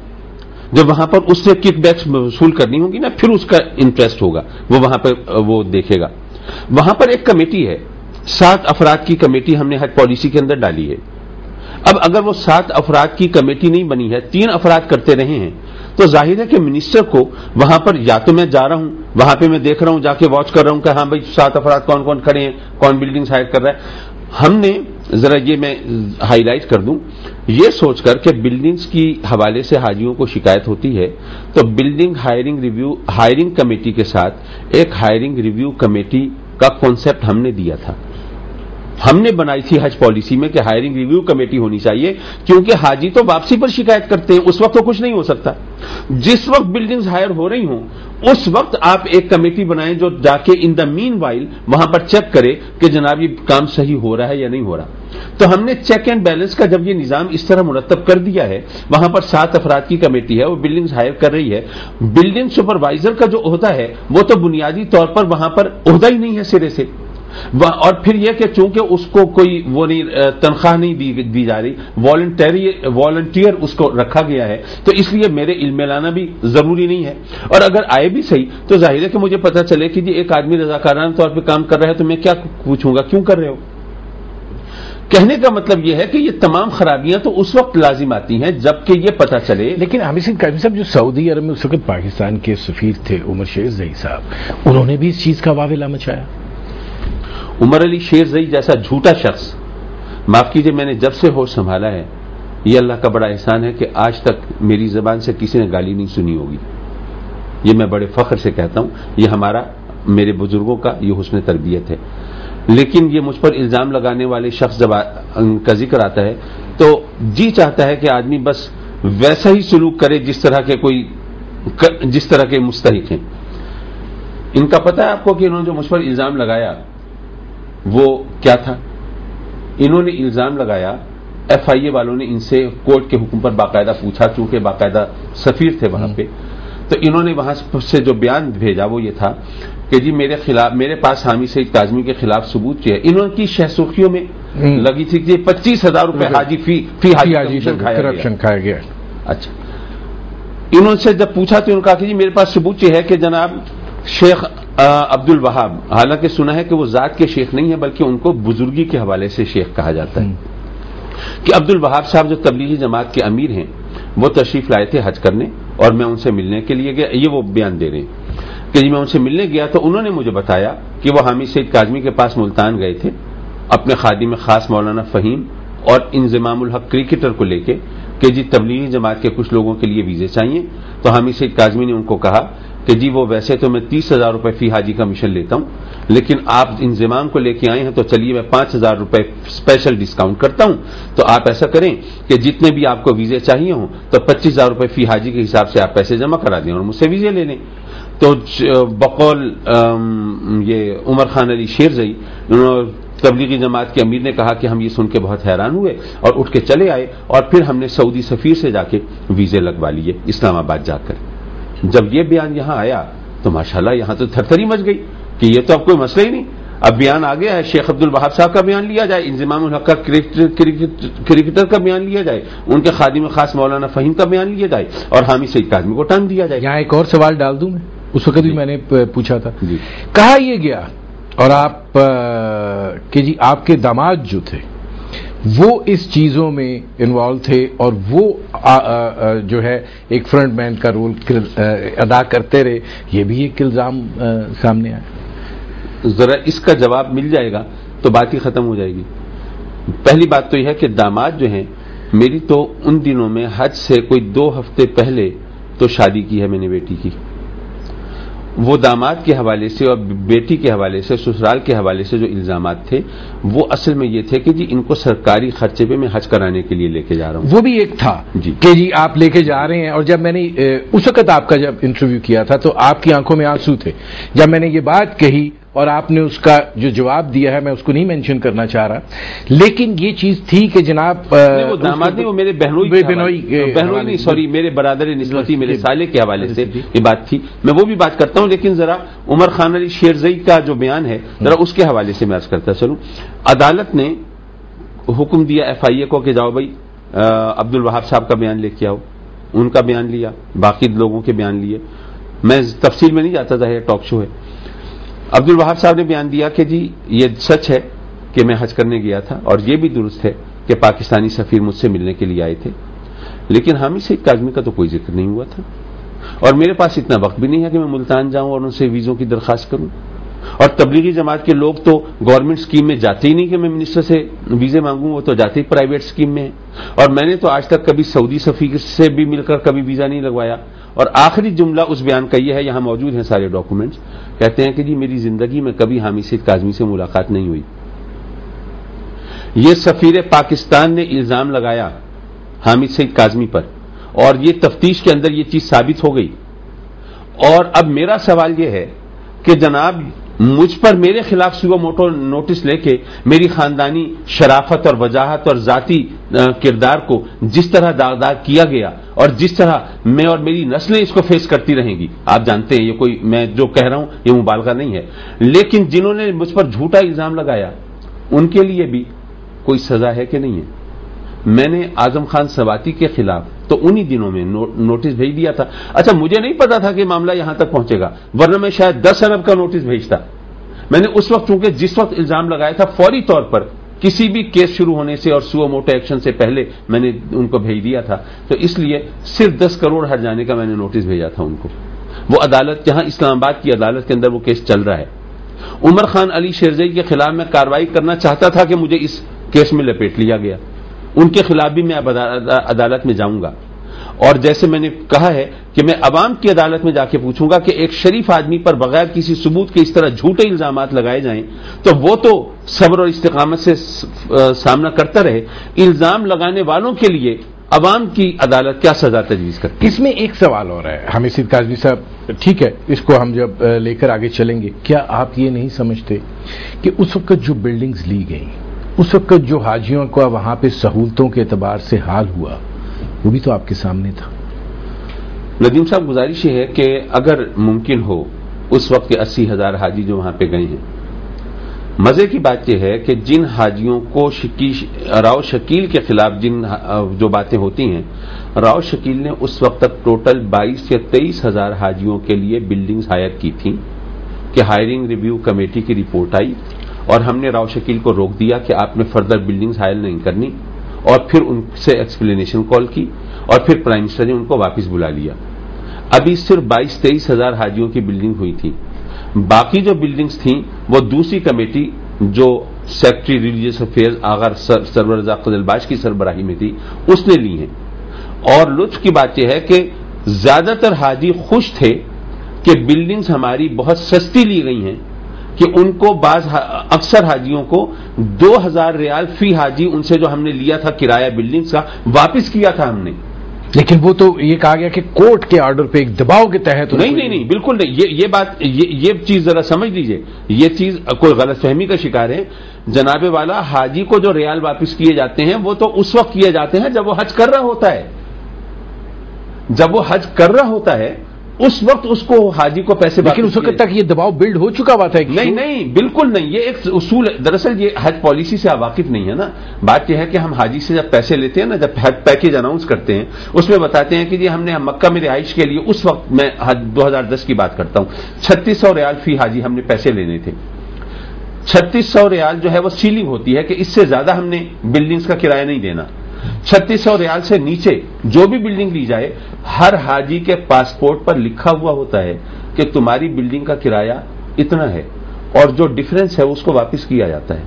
جب وہاں پر اس سے کک بیکس وصول کرنی ہوگی نا، پھر اس کا انٹرسٹ ہوگا، وہ وہاں پر وہ دیکھے گا۔ وہاں پر ایک کمیٹی ہے، 7 افراد کی کمیٹی ہم نے حج پالیسی کے اندر ڈالی ہے۔ اب اگر وہ 7 افراد کی کمیٹی نہیں بنی ہے، 3 افراد کرتے رہے ہیں، تو ظاہر ہے کہ منسٹر کو وہاں پر یا تو میں جا رہا ہوں، وہاں پہ میں دیکھ رہا ہوں، جا کے واچ کر رہا ہوں کہ ہاں بھائی 7 افراد کون کون کھڑے ہیں، کون بلڈنگ ہائر کر رہا ہے۔ ہم نے ذرا یہ میں ہائی لائٹ کر دوں، یہ سوچ کر کہ بلڈنگز کی حوالے سے حاجیوں کو شکایت ہوتی ہے، تو بلڈنگ ہائرنگ کمیٹی کے ساتھ ایک ہائرنگ ریویو کمیٹی کا کانسیپٹ ہم نے دیا تھا، ہم نے بنائی تھی حج پالیسی میں کہ ہائرنگ ریویو کمیٹی ہونی چاہیے، کیونکہ حاجی تو واپسی پر شکایت کرتے ہیں، اس وقت تو کچھ نہیں ہو سکتا۔ جس وقت بلڈنگز ہائر ہو رہی ہوں اس وقت آپ ایک کمیٹی بنائیں جو جا کے ان دا مین وائل وہاں پر چیک کرے کہ جناب یہ کام صحیح ہو رہا ہے یا نہیں ہو رہا۔ تو ہم نے چیک اینڈ بیلنس کا جب یہ نظام اس طرح مرتب کر دیا ہے، وہاں پر 7 افراد کی کمیٹی ہے، وہ بلڈنگز ہائر کر رہی ہے، بلڈنگ سپروائزر کا جو عہدہ ہے وہ تو بنیادی طور پر وہاں پر عہدہ ہی نہیں ہے سرے سے، اور پھر یہ کہ چونکہ اس کو کوئی وہ نہیں تنخواہ نہیں دی جا رہی، والنٹیئر اس کو رکھا گیا ہے، تو اس لیے میرے علم میں لانا بھی ضروری نہیں ہے، اور اگر آئے بھی صحیح تو ظاہر ہے کہ مجھے پتہ چلے کہ جی ایک آدمی رضاکارانہ طور پہ کام کر رہا ہے تو میں کیا پوچھوں گا کیوں کر رہے ہو۔ کہنے کا مطلب یہ ہے کہ یہ تمام خرابیاں تو اس وقت لازم آتی ہیں جبکہ یہ پتہ چلے۔ لیکن حامد سعید کاظمی صاحب جو سعودی عرب میں اس وقت پاکستان کے سفیر تھے عمر شیر زئی صاحب، انہوں نے بھی اس چیز کا واویلا مچایا۔ عمر علی شیر زئی جیسا جھوٹا شخص، معاف کیجئے، میں نے جب سے ہوش سنبھالا ہے، یہ اللہ کا بڑا احسان ہے کہ آج تک میری زبان سے کسی نے گالی نہیں سنی ہوگی، یہ میں بڑے فخر سے کہتا ہوں، یہ ہمارا میرے بزرگوں کا یہ حسن تربیت ہے۔ لیکن یہ مجھ پر الزام لگانے والے شخص جب کا ذکر آتا ہے تو جی چاہتا ہے کہ آدمی بس ویسا ہی سلوک کرے جس طرح کے مستحق ہیں۔ ان کا پتہ ہے آپ کو کہ انہوں نے جو مجھ پر الزام لگایا وہ کیا تھا؟ انہوں نے الزام لگایا، ایف آئی اے والوں نے ان سے کورٹ کے حکم پر باقاعدہ پوچھا، چونکہ باقاعدہ سفیر تھے وہاں پہ، تو انہوں نے وہاں سے جو بیان بھیجا وہ یہ تھا کہ جی میرے پاس حامد سعید کاظمی کے خلاف ثبوت کیا ہے۔ انہوں کی شہ سرخیوں میں لگی تھی کہ 25,000 روپے حاجی فی حاجی کرپشن کھایا گیا۔ اچھا، انہوں سے جب پوچھا تو انہوں نے کہا کہ جی میرے پاس ثبوت یہ ہے کہ جناب شیخ عبد الوہاب، حالانکہ سنا ہے کہ وہ ذات کے شیخ نہیں ہے بلکہ ان کو بزرگی کے حوالے سے شیخ کہا جاتا ہے، کہ عبد الوہاب صاحب جو تبلیغی جماعت کے امیر ہیں وہ تشریف لائے تھے حج کرنے، اور میں ان سے ملنے کے لیے گیا. یہ وہ بیان دے رہے ہیں کہ جی میں ان سے ملنے گیا تو انہوں نے مجھے بتایا کہ وہ حامد سعید کاظمی کے پاس ملتان گئے تھے اپنے خادم خاص مولانا فہیم اور انضمام الحق کرکٹر کو لے کے کہ جی تبلیغی جماعت کے کچھ لوگوں کے لیے ویزے چاہیے. تو حامد سعید کاظمی نے ان کو کہا کہ جی وہ ویسے تو میں 30,000 روپے فی حاجی کمیشن لیتا ہوں, لیکن آپ انضمام کو لے کے آئے ہیں تو چلیے میں 5,000 روپے اسپیشل ڈسکاؤنٹ کرتا ہوں. تو آپ ایسا کریں کہ جتنے بھی آپ کو ویزے چاہیے ہوں تو 25,000 روپے فی حاجی کے حساب سے آپ پیسے جمع کرا دیں اور مجھ سے ویزے لے لیں. تو بقول یہ عمر خان علی شیرزئی تبلیغی جماعت کے امیر نے کہا کہ ہم یہ سن کے بہت حیران ہوئے اور اٹھ کے چلے آئے, اور پھر ہم نے سعودی سفیر سے جا کے ویزے لگوا لیے اسلام آباد جا کر. جب یہ بیان یہاں آیا تو ماشاءاللہ یہاں تو تھرتھری مچ گئی کہ یہ تو اب کوئی مسئلہ ہی نہیں, اب بیان آ گیا ہے, شیخ عبد الوہاب صاحب کا بیان لیا جائے, انضمام الحق کا کرکٹر کا بیان لیا جائے, ان کے خادم خاص مولانا فہیم کا بیان لیا جائے, اور حامد سعید کاظمی کو ٹانگ دیا جائے. یہاں ایک اور سوال ڈال دوں میں, اس وقت بھی میں نے پوچھا تھا, کہا یہ گیا اور آپ کہ جی آپ کے داماد جو تھے وہ اس چیزوں میں انوالو تھے اور وہ جو ہے ایک فرنٹ مین کا رول ادا کرتے رہے, یہ بھی ایک الزام سامنے آیا. ذرا اس کا جواب مل جائے گا تو بات ہی ختم ہو جائے گی. پہلی بات تو یہ ہے کہ داماد جو ہیں میری تو ان دنوں میں حج سے کوئی 2 ہفتے پہلے تو شادی کی ہے میں نے بیٹی کی. وہ داماد کے حوالے سے اور بیٹی کے حوالے سے سسرال کے حوالے سے جو الزامات تھے وہ اصل میں یہ تھے کہ جی ان کو سرکاری خرچے پہ میں حج کرانے کے لیے لے کے جا رہا ہوں. وہ بھی ایک تھا جی کہ جی آپ لے کے جا رہے ہیں, اور جب میں نے اس وقت آپ کا جب انٹرویو کیا تھا تو آپ کی آنکھوں میں آنسو تھے جب میں نے یہ بات کہی, اور آپ نے اس کا جو جواب دیا ہے میں اس کو نہیں مینشن کرنا چاہ رہا, لیکن یہ چیز تھی کہ جناب وہ داماد نہیں, وہ میرے بہنوئی نہیں, سوری میرے برادر نسبتی میرے سالے کے حوالے سے یہ بات تھی. میں وہ بھی بات کرتا ہوں, لیکن ذرا عمر خان علی شیرزئی کا جو بیان ہے ذرا اس کے حوالے سے میں عرض کرتا چلوں. عدالت نے حکم دیا ایف آئی اے کو کہ جاؤ بھائی عبد الوہاب صاحب کا بیان لے کے آؤ, ان کا بیان لیا, باقی لوگوں کے بیان لیے. میں تفصیل میں نہیں جاتا, ظاہر ٹاک شو ہے. عبد الوہاب صاحب نے بیان دیا کہ جی یہ سچ ہے کہ میں حج کرنے گیا تھا, اور یہ بھی درست ہے کہ پاکستانی سفیر مجھ سے ملنے کے لیے آئے تھے, لیکن حامد سعید کاظمی کا تو کوئی ذکر نہیں ہوا تھا, اور میرے پاس اتنا وقت بھی نہیں ہے کہ میں ملتان جاؤں اور ان سے ویزوں کی درخواست کروں. اور تبلیغی جماعت کے لوگ تو گورنمنٹ اسکیم میں جاتے ہی نہیں کہ میں منسٹر سے ویزے مانگوں, وہ تو جاتے ہی پرائیویٹ اسکیم میں ہیں. اور میں نے تو آج تک کبھی سعودی سفیر سے بھی مل کر کبھی ویزا نہیں لگوایا. اور آخری جملہ اس بیان کا یہ ہے, یہاں موجود ہیں سارے ڈاکومنٹس, کہتے ہیں کہ جی میری زندگی میں کبھی حامد سعید کاظمی سے ملاقات نہیں ہوئی. یہ سفیر پاکستان نے الزام لگایا حامد سعید کاظمی پر, اور یہ تفتیش کے اندر یہ چیز ثابت ہو گئی. اور اب میرا سوال یہ ہے کہ جناب مجھ پر میرے خلاف سو موٹو نوٹس لے کے میری خاندانی شرافت اور وجاہت اور ذاتی کردار کو جس طرح داغدار کیا گیا, اور جس طرح میں اور میری نسلیں اس کو فیس کرتی رہیں گی, آپ جانتے ہیں یہ کوئی میں جو کہہ رہا ہوں یہ مبالغہ نہیں ہے, لیکن جنہوں نے مجھ پر جھوٹا الزام لگایا ان کے لیے بھی کوئی سزا ہے کہ نہیں ہے. میں نے اعظم خان سواتی کے خلاف تو انہی دنوں میں نوٹس بھیج دیا تھا. اچھا مجھے نہیں پتا تھا کہ معاملہ یہاں تک پہنچے گا, ورنہ میں شاید 10 ارب کا نوٹس بھیجتا. میں نے اس وقت چونکہ جس وقت الزام لگایا تھا فوری طور پر کسی بھی کیس شروع ہونے سے اور سو موٹو ایکشن سے پہلے میں نے ان کو بھیج دیا تھا, تو اس لیے صرف 10 کروڑ ہٹ جانے کا میں نے نوٹس بھیجا تھا ان کو. وہ عدالت جہاں اسلام آباد کی عدالت کے اندر وہ کیس چل رہا ہے. عمر خان علی شیرزئی کے خلاف میں کارروائی کرنا چاہتا تھا کہ مجھے اس کیس میں لپیٹ لیا گیا. ان کے خلاف بھی میں عدالت میں جاؤں گا, اور جیسے میں نے کہا ہے کہ میں عوام کی عدالت میں جا کے پوچھوں گا کہ ایک شریف آدمی پر بغیر کسی ثبوت کے اس طرح جھوٹے الزامات لگائے جائیں تو وہ تو صبر اور استقامت سے سامنا کرتا رہے. الزام لگانے والوں کے لیے عوام کی عدالت کیا سزا تجویز کرتی ہے؟ اس میں ایک سوال اور ہے حامد سعید کاظمی صاحب, ٹھیک ہے اس کو ہم جب لے کر آگے چلیں گے, کیا آپ یہ نہیں سمجھتے کہ اس وقت جو بلڈنگز لی گئیں, اس وقت جو حاجیوں کا وہاں پہ سہولتوں کے اعتبار سے حال ہوا, وہ بھی تو آپ کے سامنے تھا؟ ندیم صاحب گزارش یہ ہے کہ اگر ممکن ہو اس وقت کے 80,000 حاجی جو وہاں پہ گئے ہیں, مزے کی بات یہ ہے کہ جن حاجیوں کو راؤ شکیل کے خلاف جن جو باتیں ہوتی ہیں, راؤ شکیل نے اس وقت تک ٹوٹل 22 یا 23,000 حاجیوں کے لیے بلڈنگز ہائر کی تھیں کہ ہائرنگ ریویو کمیٹی کی رپورٹ آئی اور ہم نے راؤ شکیل کو روک دیا کہ آپ نے فردر بلڈنگز ہائر نہیں کرنی, اور پھر ان سے ایکسپلینیشن کال کی, اور پھر پرائم منسٹر نے ان کو واپس بلا لیا. ابھی صرف 22-23 ہزار حاجیوں کی بلڈنگ ہوئی تھی. باقی جو بلڈنگز تھیں وہ دوسری کمیٹی جو سیکرٹری ریلیجیس افیئرز آغا سرور رضا قزلباش کی سربراہی میں تھی اس نے لی ہیں. اور لطف کی بات یہ ہے کہ زیادہ تر حاجی خوش تھے کہ بلڈنگز ہماری بہت سستی لی گئی ہیں کہ ان کو اکثر حاجیوں کو 2000 ریال فی حاجی ان سے جو ہم نے لیا تھا کرایہ بلڈنگز کا واپس کیا تھا ہم نے. لیکن وہ تو یہ کہا گیا کہ کورٹ کے آرڈر پہ ایک دباؤ کے تحت. نہیں بالکل نہیں. یہ بات یہ چیز ذرا سمجھ لیجئے, یہ چیز کوئی غلط فہمی کا شکار ہے. جناب والا, حاجی کو جو ریال واپس کیے جاتے ہیں وہ تو اس وقت کیے جاتے ہیں جب وہ حج کر رہا ہوتا ہے. جب وہ حج کر رہا ہوتا ہے اس وقت اس کو حاجی کو پیسے. لیکن اس وقت تک یہ دباؤ بلڈ ہو چکا ہوا تھا. نہیں بالکل نہیں. یہ ایک اصول ہے. دراصل یہ حج پالیسی سے آپ واقف نہیں ہے نا. بات یہ ہے کہ ہم حاجی سے جب پیسے لیتے ہیں نا, جب حج پیکیج اناؤنس کرتے ہیں اس میں بتاتے ہیں کہ جی ہم نے مکہ میں رہائش کے لیے اس وقت میں 2010 کی بات کرتا ہوں 3600 ریال فی حاجی ہم نے پیسے لینے تھے. 3600 ریال جو ہے وہ سیلنگ ہوتی ہے کہ اس سے زیادہ ہم نے بلڈنگز کا کرایہ نہیں دینا. 3600 ریال سے نیچے جو بھی بلڈنگ لی جائے ہر حاجی کے پاسپورٹ پر لکھا ہوا ہوتا ہے کہ تمہاری بلڈنگ کا کرایہ اتنا ہے اور جو ڈفرنس ہے اس کو واپس کیا جاتا ہے.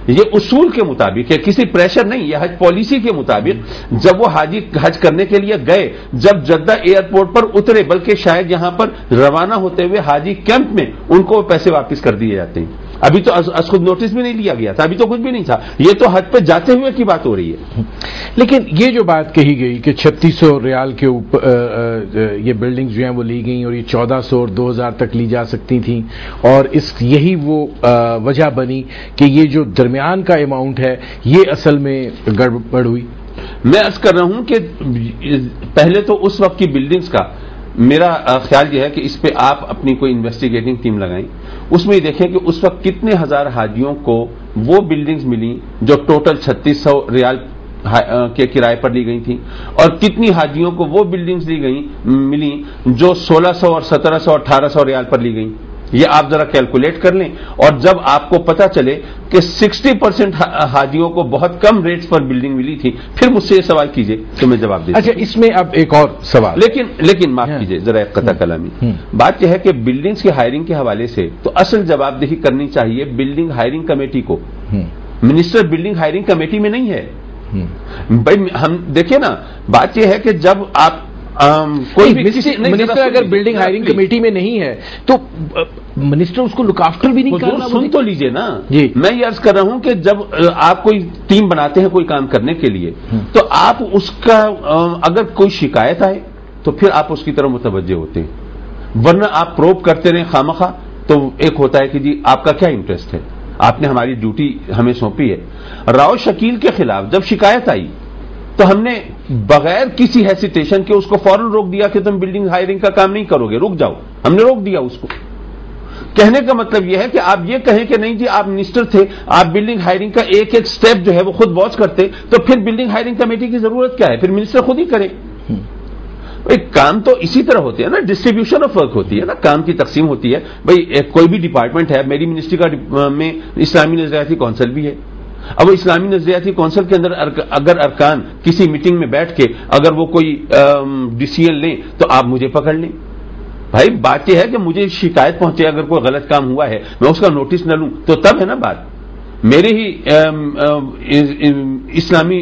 یہ اصول کے مطابق ہے, کسی پریشر نہیں. یہ حج پالیسی کے مطابق جب وہ حاجی حج کرنے کے لیے گئے, جب جدہ ایئرپورٹ پر اترے, بلکہ شاید یہاں پر روانہ ہوتے ہوئے حاجی کیمپ میں ان کو پیسے واپس کر دیے جاتے ہیں. ابھی تو از خود نوٹس بھی نہیں لیا گیا تھا, ابھی تو کچھ بھی نہیں تھا. یہ تو حج پہ جاتے ہوئے کی بات ہو رہی ہے. لیکن یہ جو بات کہی گئی کہ 3600 ریال کے اوپر یہ بلڈنگز جو ہیں وہ لی گئیں اور یہ 1400 اور 2000 تک لی جا سکتی تھیں, اور یہی وہ وجہ بنی کہ یہ جو درمیان کا اماؤنٹ ہے یہ اصل میں گڑبڑ ہوئی. میں عرض کر رہا ہوں کہ پہلے تو اس وقت کی بلڈنگز کا میرا خیال یہ ہے کہ اس پہ آپ اپنی کوئی انویسٹیگیٹنگ ٹیم لگائیں, اس میں یہ دیکھیں کہ اس وقت کتنے ہزار حاجیوں کو وہ بلڈنگز ملی جو ٹوٹل 3600 ریال کے کرائے پر لی گئی تھیں, اور کتنی حاجیوں کو وہ بلڈنگز ملی جو 1600 اور 1700 اور 1800 ریال پر لی گئیں. یہ آپ ذرا کیلکولیٹ کر لیں, اور جب آپ کو پتا چلے کہ 60% حاجیوں کو بہت کم ریٹس پر بلڈنگ ملی تھی, پھر مجھ سے یہ سوال کیجئے تو میں جواب دے. اچھا, اس میں اب ایک اور سوال. لیکن معاف کیجئے ذرا ایک قطع کلامی. بات یہ ہے کہ بلڈنگز کی ہائرنگ کے حوالے سے تو اصل جواب دہی کرنی چاہیے بلڈنگ ہائرنگ کمیٹی کو. منسٹر بلڈنگ ہائرنگ کمیٹی میں نہیں ہے. بھائی ہم دیکھیں نا, بات یہ ہے کہ جب آپ کوئی منسٹر اگر بلڈنگ ہائرنگ کمیٹی میں نہیں ہے تو منسٹر اس کو لک آفٹر بھی نہیں کرنا. سن تو لیجئے نا, میں یہ عرض کر رہا ہوں کہ جب آپ کوئی ٹیم بناتے ہیں کوئی کام کرنے کے لیے تو آپ اس کا اگر کوئی شکایت آئے تو پھر آپ اس کی طرف متوجہ ہوتے ہیں, ورنہ آپ پروب کرتے رہیں خامخواہ. تو ایک ہوتا ہے کہ جی آپ کا کیا انٹرسٹ ہے, آپ نے ہماری ڈیوٹی ہمیں سونپی ہے. راؤ شکیل کے خلاف جب شکایت آئی تو ہم نے بغیر کسی ہیسیٹیشن کے اس کو فوراً روک دیا کہ تم بلڈنگ ہائرنگ کا کام نہیں کرو گے, رک جاؤ. ہم نے روک دیا اس کو. کہنے کا مطلب یہ ہے کہ آپ یہ کہیں کہ نہیں جی آپ منسٹر تھے, آپ بلڈنگ ہائرنگ کا ایک ایک سٹیپ جو ہے وہ خود واچ کرتے, تو پھر بلڈنگ ہائرنگ کمیٹی کی ضرورت کیا ہے, پھر منسٹر خود ہی کرے. کام تو اسی طرح ہوتے ہیں نا, ڈسٹریبیوشن آف ورک ہوتی ہے نا, کام کی تقسیم ہوتی ہے. بھائی کوئی بھی ڈپارٹمنٹ ہے, میری منسٹری کا میں اسلامی نظریاتی کونسل بھی ہے. اب وہ اسلامی نظریاتی کونسل کے اندر اگر ارکان کسی میٹنگ میں بیٹھ کے اگر وہ کوئی ڈیسیژن لیں تو آپ مجھے پکڑ لیں. بھائی بات یہ ہے کہ مجھے شکایت پہنچے, اگر کوئی غلط کام ہوا ہے میں اس کا نوٹس نہ لوں تو تب ہے نا بات. میرے ہی اسلامی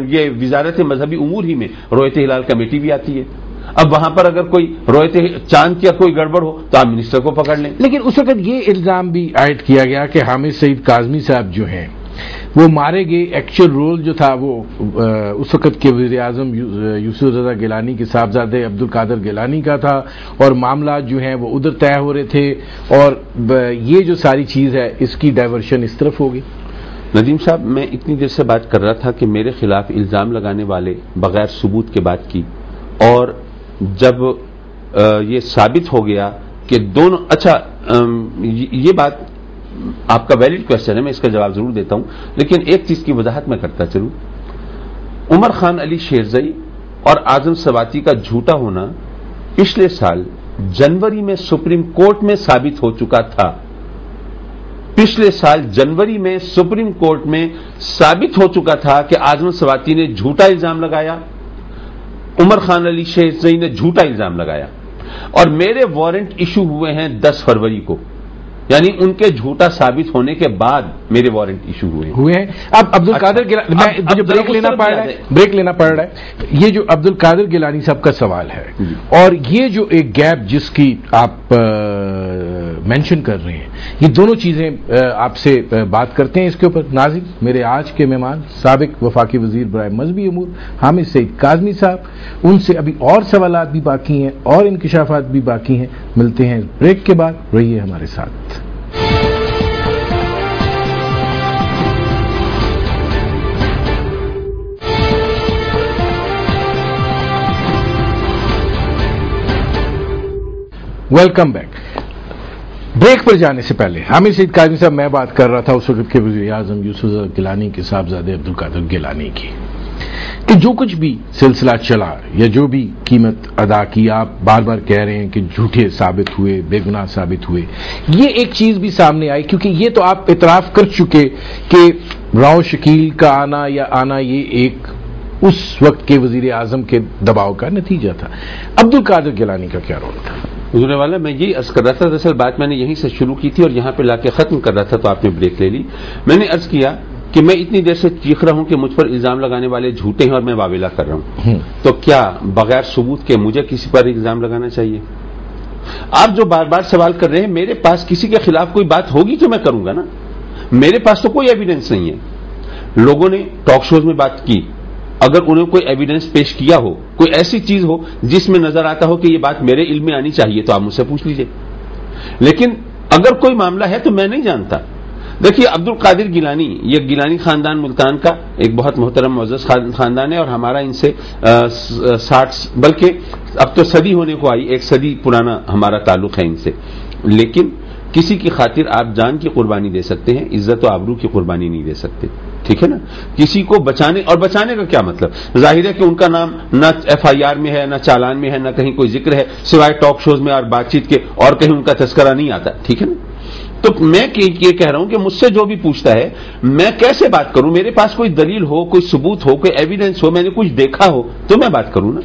یہ وزارت مذہبی امور ہی میں رویت ہلال کمیٹی بھی آتی ہے. اب وہاں پر اگر کوئی رویت چاند کیا کوئی گڑبڑ ہو تو آپ منسٹر کو پکڑ لیں. لیکن اس وقت یہ الزام بھی عائد کیا گیا کہ حامد سعید کاظمی صاحب جو ہیں وہ مارے گئے. ایکچوئل رول جو تھا وہ اس وقت کے وزیر اعظم یوسف رضا گیلانی کے صاحبزادے عبد القادر گیلانی کا تھا, اور معاملات جو ہیں وہ ادھر طے ہو رہے تھے, اور یہ جو ساری چیز ہے اس کی ڈائیورشن اس طرف ہوگی. ندیم صاحب, میں اتنی دیر سے بات کر رہا تھا کہ میرے خلاف الزام لگانے والے بغیر ثبوت کے بات کی, اور جب یہ ثابت ہو گیا کہ دونوں, اچھا یہ بات آپ کا ویلڈ کوشچن ہے, میں اس کا جواب ضرور دیتا ہوں, لیکن ایک چیز کی وضاحت میں کرتا چلوں. عمر خان علی شیرزئی اور اعظم سواتی کا جھوٹا ہونا پچھلے سال جنوری میں سپریم کورٹ میں ثابت ہو چکا تھا. پچھلے سال جنوری میں سپریم کورٹ میں ثابت ہو چکا تھا کہ اعظم سواتی نے جھوٹا الزام لگایا, عمر خان علی شیرزئی نے جھوٹا الزام لگایا. اور میرے وارنٹ ایشو ہوئے ہیں 10 فروری کو، یعنی ان کے جھوٹا ثابت ہونے کے بعد میرے وارنٹ ایشو ہوئے ہیں۔ اب عبد القادر گیلانی، مجھے بریک لینا پڑ رہا ہے، یہ جو عبد القادر گیلانی صاحب کا سوال ہے اور یہ جو ایک گیپ جس کی آپ مینشن کر رہے ہیں، یہ دونوں چیزیں آپ سے بات کرتے ہیں اس کے اوپر۔ ناظرین، میرے آج کے مہمان سابق وفاقی وزیر برائے مذہبی امور حامد سعید کاظمی صاحب، ان سے ابھی اور سوالات بھی باقی ہیں اور انکشافات بھی باقی ہیں۔ ملتے ہیں بریک کے بعد، رہیے ہمارے ساتھ۔ Welcome back. بریک پر جانے سے پہلے حامد سعید کاظمی صاحب، میں بات کر رہا تھا اس وقت کے وزیر اعظم یوسف گیلانی کے صاحبزادے عبد القادر گیلانی کی، کہ جو کچھ بھی سلسلہ چلا یا جو بھی قیمت ادا کی، آپ بار بار کہہ رہے ہیں کہ جھوٹے ثابت ہوئے، بے گناہ ثابت ہوئے، یہ ایک چیز بھی سامنے آئی کیونکہ یہ تو آپ اعتراف کر چکے کہ راؤ شکیل کا آنا یہ ایک اس وقت کے وزیر اعظم کے دباؤ کا نتیجہ تھا۔ عبد القادر گیلانی کا کیا رول تھا؟ حضور والا، میں یہی عرض کر رہا تھا، دراصل بات میں نے یہیں سے شروع کی تھی اور یہاں پہ لا کے ختم کر رہا تھا تو آپ نے بریک لے لی۔ میں نے عرض کیا کہ میں اتنی دیر سے چیخ رہا ہوں کہ مجھ پر الزام لگانے والے جھوٹے ہیں اور میں واویلا کر رہا ہوں، تو کیا بغیر ثبوت کے مجھے کسی پر الزام لگانا چاہیے؟ آپ جو بار بار سوال کر رہے ہیں، میرے پاس کسی کے خلاف کوئی بات ہوگی تو میں کروں گا نا، میرے پاس تو کوئی ایویڈنس نہیں ہے۔ لوگوں نے ٹاک شوز میں بات کی، اگر انہیں کوئی ایویڈنس پیش کیا ہو، کوئی ایسی چیز ہو جس میں نظر آتا ہو کہ یہ بات میرے علم میں آنی چاہیے تو آپ مجھ سے پوچھ لیجئے، لیکن اگر کوئی معاملہ ہے تو میں نہیں جانتا۔ دیکھیے، عبد القادر گیلانی، یہ گیلانی خاندان ملتان کا ایک بہت محترم معزز خاندان ہے اور ہمارا ان سے 60 بلکہ اب تو صدی ہونے کو آئی، 1 صدی پرانا ہمارا تعلق ہے ان سے، لیکن کسی کی خاطر آپ جان کی قربانی دے سکتے ہیں، عزت و آبرو کی قربانی نہیں دے سکتے، ٹھیک ہے نا؟ کسی کو بچانے، اور بچانے کا کیا مطلب؟ ظاہر ہے کہ ان کا نام نہ FIR میں ہے، نہ چالان میں ہے، نہ کہیں کوئی ذکر ہے سوائے ٹاک شوز میں اور بات چیت کے، اور کہیں ان کا تذکرہ نہیں آتا، ٹھیک ہے نا؟ تو میں یہ کہہ رہا ہوں کہ مجھ سے جو بھی پوچھتا ہے میں کیسے بات کروں؟ میرے پاس کوئی دلیل ہو، کوئی ثبوت ہو، کوئی ایویڈنس ہو، میں نے کچھ دیکھا ہو تو میں بات کروں نا۔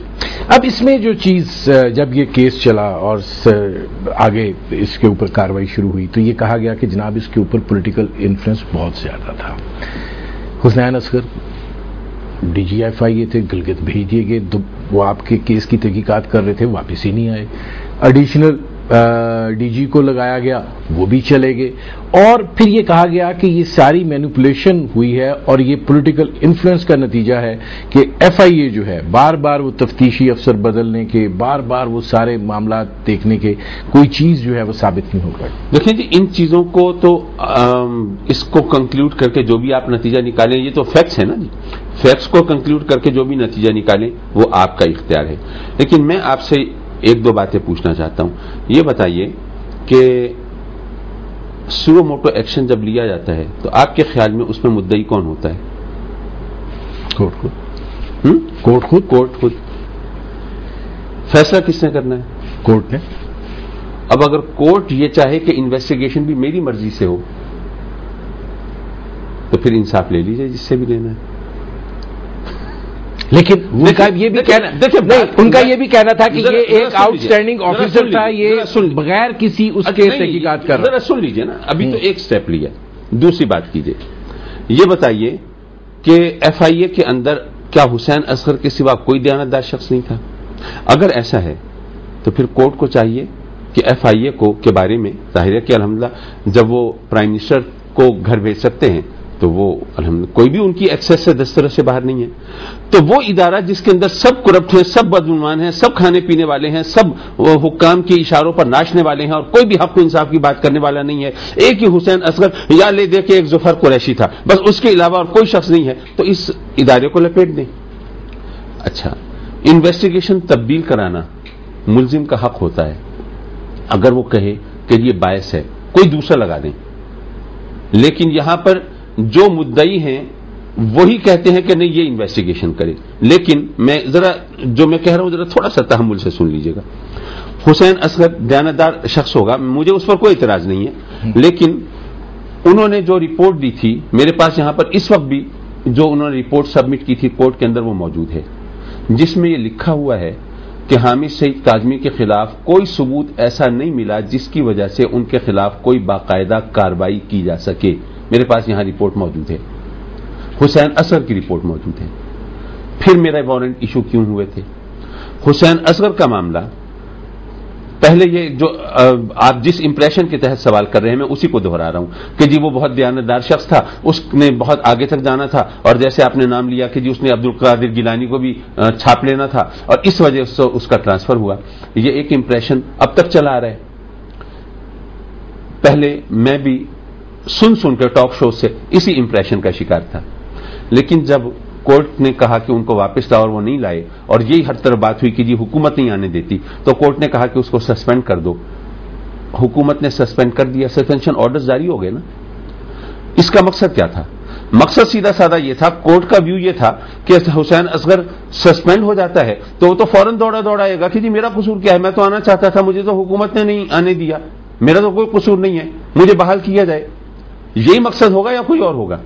اب اس میں جو چیز، جب یہ کیس چلا اور آگے اس کے اوپر کارروائی شروع ہوئی تو یہ کہا گیا کہ جناب اس کے اوپر پولیٹیکل انفلوئنس بہت زیادہ تھا۔ حسنین اصغر DGFI تھے، گلگت بھیج دیے گئے، وہ آپ کے کیس کی تحقیقات کر رہے تھے، واپس ہی نہیں آئے۔ ایڈیشنل DG کو لگایا گیا، وہ بھی چلے گئے، اور پھر یہ کہا گیا کہ یہ ساری مینیپولیشن ہوئی ہے اور یہ پولیٹیکل انفلوئنس کا نتیجہ ہے کہ FIA جو ہے بار بار وہ تفتیشی افسر بدلنے کے، بار بار وہ سارے معاملات دیکھنے کے، کوئی چیز جو ہے وہ ثابت نہیں ہو پائی۔ دیکھیں جی، ان چیزوں کو تو اس کو کنکلوڈ کر کے جو بھی آپ نتیجہ نکالیں، یہ تو فیکٹس ہیں نا جی، فیکٹس کو کنکلوڈ کر کے جو بھی نتیجہ نکالیں وہ آپ کا اختیار ہے، لیکن میں آپ سے 1-2 باتیں پوچھنا چاہتا ہوں۔ یہ بتائیے کہ سو موٹو ایکشن جب لیا جاتا ہے تو آپ کے خیال میں اس میں مدعی کون ہوتا ہے؟ کورٹ خود۔ فیصلہ کس نے کرنا ہے؟ کورٹ نے۔ اب اگر کورٹ یہ چاہے کہ انویسٹیگیشن بھی میری مرضی سے ہو تو پھر انصاف لے لیجئے جس سے بھی لینا ہے، لیکن ان کا یہ بھی کہنا تھا کہ یہ ایک آؤٹ اسٹینڈنگ آفیسر تھا، یہ بغیر کسی اس کے تحقیقات کر رہا۔ ذرا سن لیجئے نا، ابھی تو ایک سٹیپ لیا، دوسری بات کیجئے، یہ بتائیے کہ FIA کے اندر کیا حسین اصغر کے سوا کوئی دیانتدار شخص نہیں تھا؟ اگر ایسا ہے تو پھر کورٹ کو چاہیے کہ FIA کو کے بارے میں، ظاہر ہے کہ الحمدللہ جب وہ پرائم منسٹر کو گھر بھیج سکتے ہیں تو وہ الحمدللہ کوئی بھی ان کی ایکسس سے دسترس سے باہر نہیں ہے، تو وہ ادارہ جس کے اندر سب کرپٹ ہیں، سب بدعنوان ہیں، سب کھانے پینے والے ہیں، سب حکام کے اشاروں پر ناچنے والے ہیں اور کوئی بھی حق و انصاف کی بات کرنے والا نہیں ہے، ایک ہی حسین اصغر یا لے دے کے ایک ظفر قریشی تھا، بس اس کے علاوہ اور کوئی شخص نہیں ہے، تو اس ادارے کو لپیٹ دیں۔ اچھا، انویسٹیگیشن تبدیل کرانا ملزم کا حق ہوتا ہے، اگر وہ کہے کہ یہ باعث ہے کوئی دوسرا لگا دیں، لیکن یہاں پر جو مدعی ہیں وہی کہتے ہیں کہ نہیں یہ انویسٹیگیشن کرے، لیکن میں جو میں کہہ رہا ہوں ذرا تھوڑا سا تحمل سے سن لیجئے گا۔ حسین اصغر دیانتدار شخص ہوگا، مجھے اس پر کوئی اعتراض نہیں ہے، لیکن انہوں نے جو رپورٹ دی تھی میرے پاس یہاں پر اس وقت بھی جو انہوں نے رپورٹ سبمٹ کی تھی کورٹ کے اندر وہ موجود ہے، جس میں یہ لکھا ہوا ہے کہ حامد سعید کاظمی کے خلاف کوئی ثبوت ایسا نہیں ملا جس کی وجہ سے ان کے خلاف کوئی باقاعدہ کارروائی کی جا سکے. میرے پاس یہاں رپورٹ موجود ہے, حسین اصغر کی رپورٹ موجود ہے. پھر میرے وارنٹ ایشو کیوں ہوئے تھے؟ حسین اصغر کا معاملہ پہلے یہ جو آپ جس امپریشن کے تحت سوال کر رہے ہیں میں اسی کو دہرا رہا ہوں کہ جی وہ بہت دیانتدار شخص تھا, اس نے بہت آگے تک جانا تھا, اور جیسے آپ نے نام لیا کہ جی اس نے عبدالقادر گیلانی کو بھی چھاپ لینا تھا اور اس وجہ سے اس کا ٹرانسفر ہوا. یہ ایک امپریشن اب تک چلا آ رہا ہے. پہلے میں بھی سن کے ٹاک شو سے اسی امپریشن کا شکار تھا, لیکن جب کورٹ نے کہا کہ ان کو واپس لاؤ اور وہ نہیں لائے, اور یہی ہر طرف بات ہوئی کہ جی حکومت نہیں آنے دیتی, تو کورٹ نے کہا کہ اس کو سسپینڈ کر دو. حکومت نے سسپینڈ کر دیا, سسپینشن آرڈر جاری ہو گئے نا. اس کا مقصد کیا تھا؟ مقصد سیدھا سادہ یہ تھا, کورٹ کا ویو یہ تھا کہ حسین اصغر سسپینڈ ہو جاتا ہے تو وہ تو فوراً دوڑائے گا کہ جی میرا قصور کیا ہے, میں تو آنا چاہتا تھا, مجھے تو حکومت نے نہیں آنے دیا, میرا تو کوئی قصور نہیں ہے, مجھے بحال کیا جائے. یہی مقصد ہوگا یا کوئی اور ہوگا؟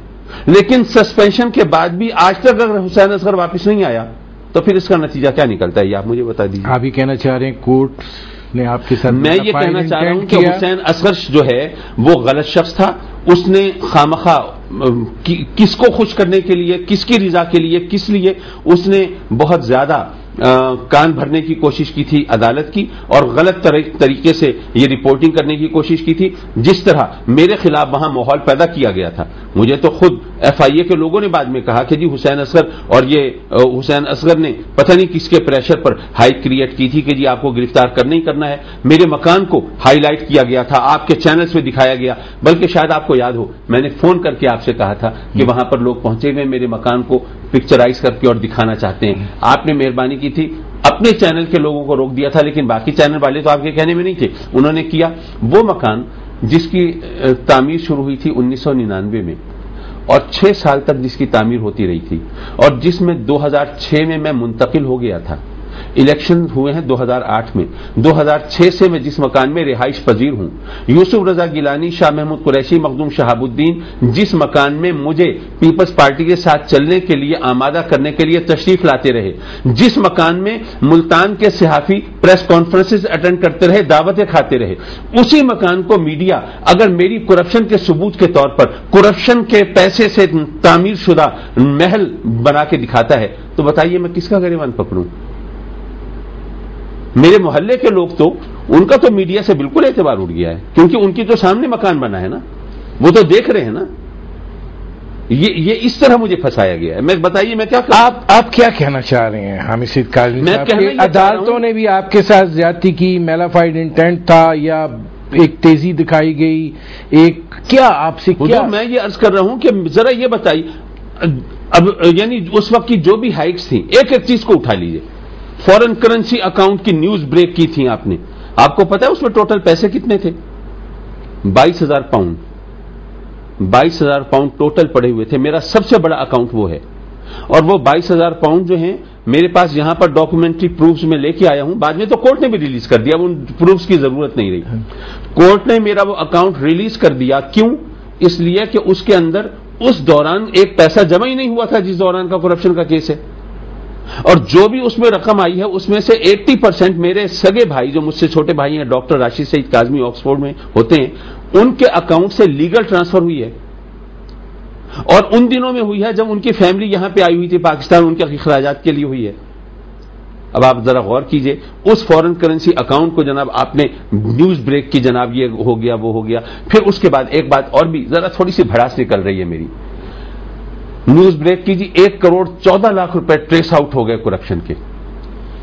لیکن سسپینشن کے بعد بھی آج تک اگر حسین اصغر واپس نہیں آیا تو پھر اس کا نتیجہ کیا نکلتا ہے یہ آپ مجھے بتا دیجیے. آپ ہی کہنا چاہ رہے ہیں کورٹ نے آپ کے ساتھ؟ میں یہ کہنا چاہ رہا ہوں کہ حسین اصغر جو ہے وہ غلط شخص تھا. اس نے خامخواہ کس کو خوش کرنے کے لیے, کس کی رضا کے لیے, کس لیے اس نے بہت زیادہ کان بھرنے کی کوشش کی تھی عدالت کی, اور غلط طریقے سے یہ رپورٹنگ کرنے کی کوشش کی تھی. جس طرح میرے خلاف وہاں ماحول پیدا کیا گیا تھا, مجھے تو خود ایف آئی اے کے لوگوں نے بعد میں کہا کہ جی حسین اصغر, اور یہ حسین اصغر نے پتہ نہیں کس کے پریشر پر ہائپ کریٹ کی تھی کہ جی آپ کو گرفتار کرنا ہی کرنا ہے. میرے مکان کو ہائی لائٹ کیا گیا تھا, آپ کے چینلز پہ دکھایا گیا, بلکہ شاید آپ کو یاد ہو میں نے فون کر کے آپ سے کہا تھا کہ وہاں پر لوگ پہنچے ہوئے میرے مکان کو پکچرائز کر کے اور دکھانا چاہتے ہیں. آپ نے مہربانی کی تھی, اپنے چینل کے لوگوں کو روک دیا تھا, لیکن باقی چینل والے تو آپ کے کہنے میں نہیں تھے, انہوں نے کیا. وہ مکان جس کی تعمیر شروع ہوئی تھی 1999 میں اور 6 سال تک جس کی تعمیر ہوتی رہی تھی, اور جس میں 2006 میں منتقل ہو گیا تھا. الیکشن ہوئے ہیں 2008 میں. 2006 سے میں جس مکان میں رہائش پذیر ہوں, یوسف رضا گیلانی, شاہ محمود قریشی, مخدوم شہاب الدین جس مکان میں مجھے پیپلز پارٹی کے ساتھ چلنے کے لیے آمادہ کرنے کے لیے تشریف لاتے رہے, جس مکان میں ملتان کے صحافی پریس کانفرنسز اٹینڈ کرتے رہے, دعوتیں کھاتے رہے, اسی مکان کو میڈیا اگر میری کرپشن کے ثبوت کے طور پر کرپشن کے پیسے سے تعمیر شدہ محل بنا کے دکھاتا ہے تو بتائیے میں کس کا گریبان پکڑوں؟ میرے محلے کے لوگ تو ان کا تو میڈیا سے بالکل اعتبار اٹھ گیا ہے, کیونکہ ان کی تو سامنے مکان بنا ہے نا, وہ تو دیکھ رہے ہیں نا. یہ اس طرح مجھے پھنسایا گیا ہے. میں بتائیے میں کیا کروں؟ آپ کیا کہنا چاہ رہے ہیں حامد سعید کاظمی صاحب؟ عدالتوں نے بھی آپ کے ساتھ زیادتی کی, میلافائڈ انٹینٹ تھا یا ایک تیزی دکھائی گئی, ایک کیا آپ سے کیا؟ میں یہ عرض کر رہا ہوں کہ ذرا یہ بتائیے, اب یعنی اس وقت کی جو بھی ہائٹس تھیں ایک ایک چیز کو اٹھا لیجیے. فورن کرنسی اکاؤنٹ کی نیوز بریک کی تھی آپ نے, آپ کو پتا ہے اس میں ٹوٹل پیسے کتنے تھے؟ 22,000 پاؤنڈ. 22,000 پاؤنڈ ٹوٹل پڑے ہوئے تھے. میرا سب سے بڑا اکاؤنٹ وہ ہے, اور وہ 22,000 پاؤنڈ جو ہیں میرے پاس یہاں پر ڈاکومنٹری پروفز میں لے کے آیا ہوں. بعد میں تو کورٹ نے بھی ریلیز کر دیا, ان پروفز کی ضرورت نہیں رہی. کورٹ نے میرا وہ اکاؤنٹ ریلیز کر دیا. کیوں؟ اس لیے کہ اس کے اندر اس دوران ایک پیسہ جمع ہی نہیں ہوا تھا جس دوران کا کرپشن کا کیس ہے, اور جو بھی اس میں رقم آئی ہے اس میں سے 80% میرے سگے بھائی جو مجھ سے چھوٹے بھائی ہیں, ڈاکٹر راشد سعید کاظمی آکسفورڈ میں ہوتے ہیں, ان کے اکاؤنٹ سے لیگل ٹرانسفر ہوئی ہے, اور ان دنوں میں ہوئی ہے جب ان کی فیملی یہاں پہ آئی ہوئی تھی پاکستان, ان کے اخراجات کے لیے ہوئی ہے. اب آپ ذرا غور کیجئے, اس فورن کرنسی اکاؤنٹ کو جناب آپ نے نیوز بریک کی, جناب یہ ہو گیا وہ ہو گیا. پھر اس کے بعد ایک بات اور بھی ذرا تھوڑی سی بھڑاس نکل رہی ہے میری, نیوز بریک کیجیے 1,14,00,000 روپے ٹریس آؤٹ ہو گئے کرپشن کے.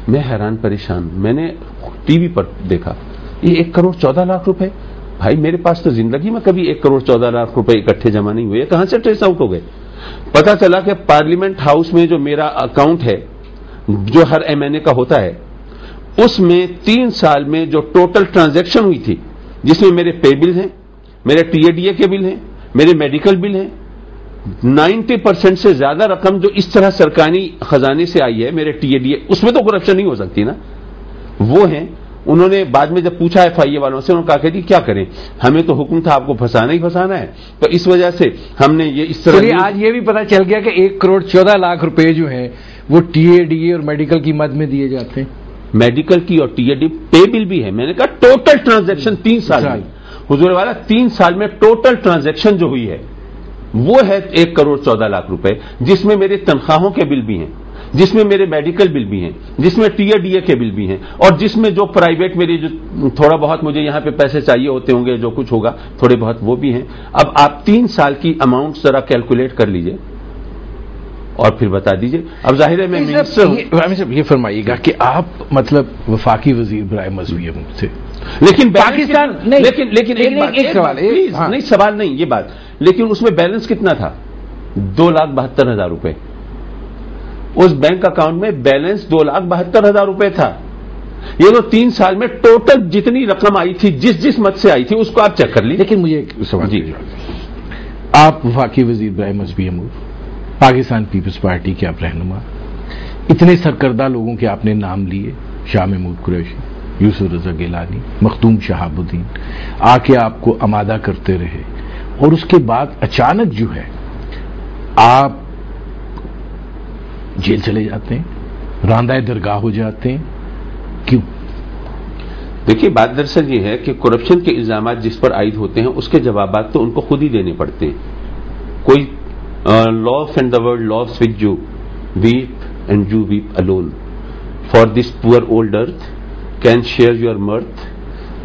میں حیران پریشان, میں نے ٹی وی پر دیکھا یہ 1,14,00,000 روپے. بھائی میرے پاس تو زندگی میں کبھی 1,14,00,000 روپے اکٹھے جمع نہیں ہوئے, کہاں سے ٹریس آؤٹ ہو گئے؟ پتا چلا کہ پارلیمنٹ ہاؤس میں جو میرا اکاؤنٹ ہے جو ہر ایم این اے کا ہوتا ہے, اس میں 3 سال میں جو ٹوٹل ٹرانزیکشن ہوئی تھی, جس میں میرے پے بل ہیں, میرے ٹی اے ڈی اے کے بل ہیں, میرے میڈیکل بل ہیں, 90% سے زیادہ رقم جو اس طرح سرکاری خزانے سے آئی ہے میرے ٹی اے ڈی اے, اس میں تو کرپشن نہیں ہو سکتی نا, وہ ہیں. انہوں نے بعد میں جب پوچھا ایف آئی اے والوں سے, انہوں نے کہا کہ جی کیا کریں, ہمیں تو حکم تھا آپ کو پھنسانا ہی پھنسانا ہے, تو اس وجہ سے ہم نے یہ اس طرح. آج یہ بھی پتا چل گیا کہ 1,14,00,000 روپے جو ہیں وہ ٹی اے ڈی اے اور میڈیکل کی مد میں دیے جاتے ہیں. میڈیکل کی اور ٹی اے ڈی پے بل بھی ہے. میں نے کہا ٹوٹل ٹرانزیکشن 3 سال میں, حضور والا 3 سال میں ٹوٹل ٹرانزیکشن جو ہوئی ہے وہ ہے 1,14,00,000 روپے, جس میں میرے تنخواہوں کے بل بھی ہیں, جس میں میرے میڈیکل بل بھی ہیں, جس میں ٹی اے ڈی اے کے بل بھی ہیں, اور جس میں جو پرائیویٹ میری جو تھوڑا بہت مجھے یہاں پہ پیسے چاہیے ہوتے ہوں گے, جو کچھ ہوگا تھوڑے بہت وہ بھی ہیں. اب آپ 3 سال کی اماؤنٹ ذرا کیلکولیٹ کر لیجئے اور پھر بتا دیجئے. اب ظاہر ہے میں صاحب یہ فرمائیے گا کہ آپ مطلب وفاقی وزیر برائے مذہبی امور تھے, لیکن پاکستان لیکن ایک سوال نہیں, سوال نہیں یہ بات, لیکن اس میں بیلنس کتنا تھا؟ 2,72,000 روپے. اس بینک اکاؤنٹ میں بیلنس 2,72,000 روپے تھا. یہ تو 3 سال میں ٹوٹل جتنی رقم آئی تھی جس مد سے آئی تھی اس کو آپ چیک کر لیجیے. لیکن مجھے ایک سوال, جی آپ وفاقی وزیر برائے مذہبی امور, پاکستان پیپلز پارٹی کے آپ رہنما, اتنے سرکردہ لوگوں کے آپ نے نام لیے, شاہ محمود قریشی, یوسف رضا گیلانی, مخدوم شہاب الدین, آ کے آپ کو آمادہ کرتے رہے, اور اس کے بعد اچانک جو ہے آپ جیل چلے جاتے ہیں, راندہ درگاہ ہو جاتے ہیں, کیوں؟ دیکھیے بات دراصل یہ ہے کہ کرپشن کے الزامات جس پر عائد ہوتے ہیں اس کے جوابات تو ان کو خود ہی دینے پڑتے ہیں. کوئی loves and the world loves with you, weep and you weep alone, for this poor old earth can share your mirth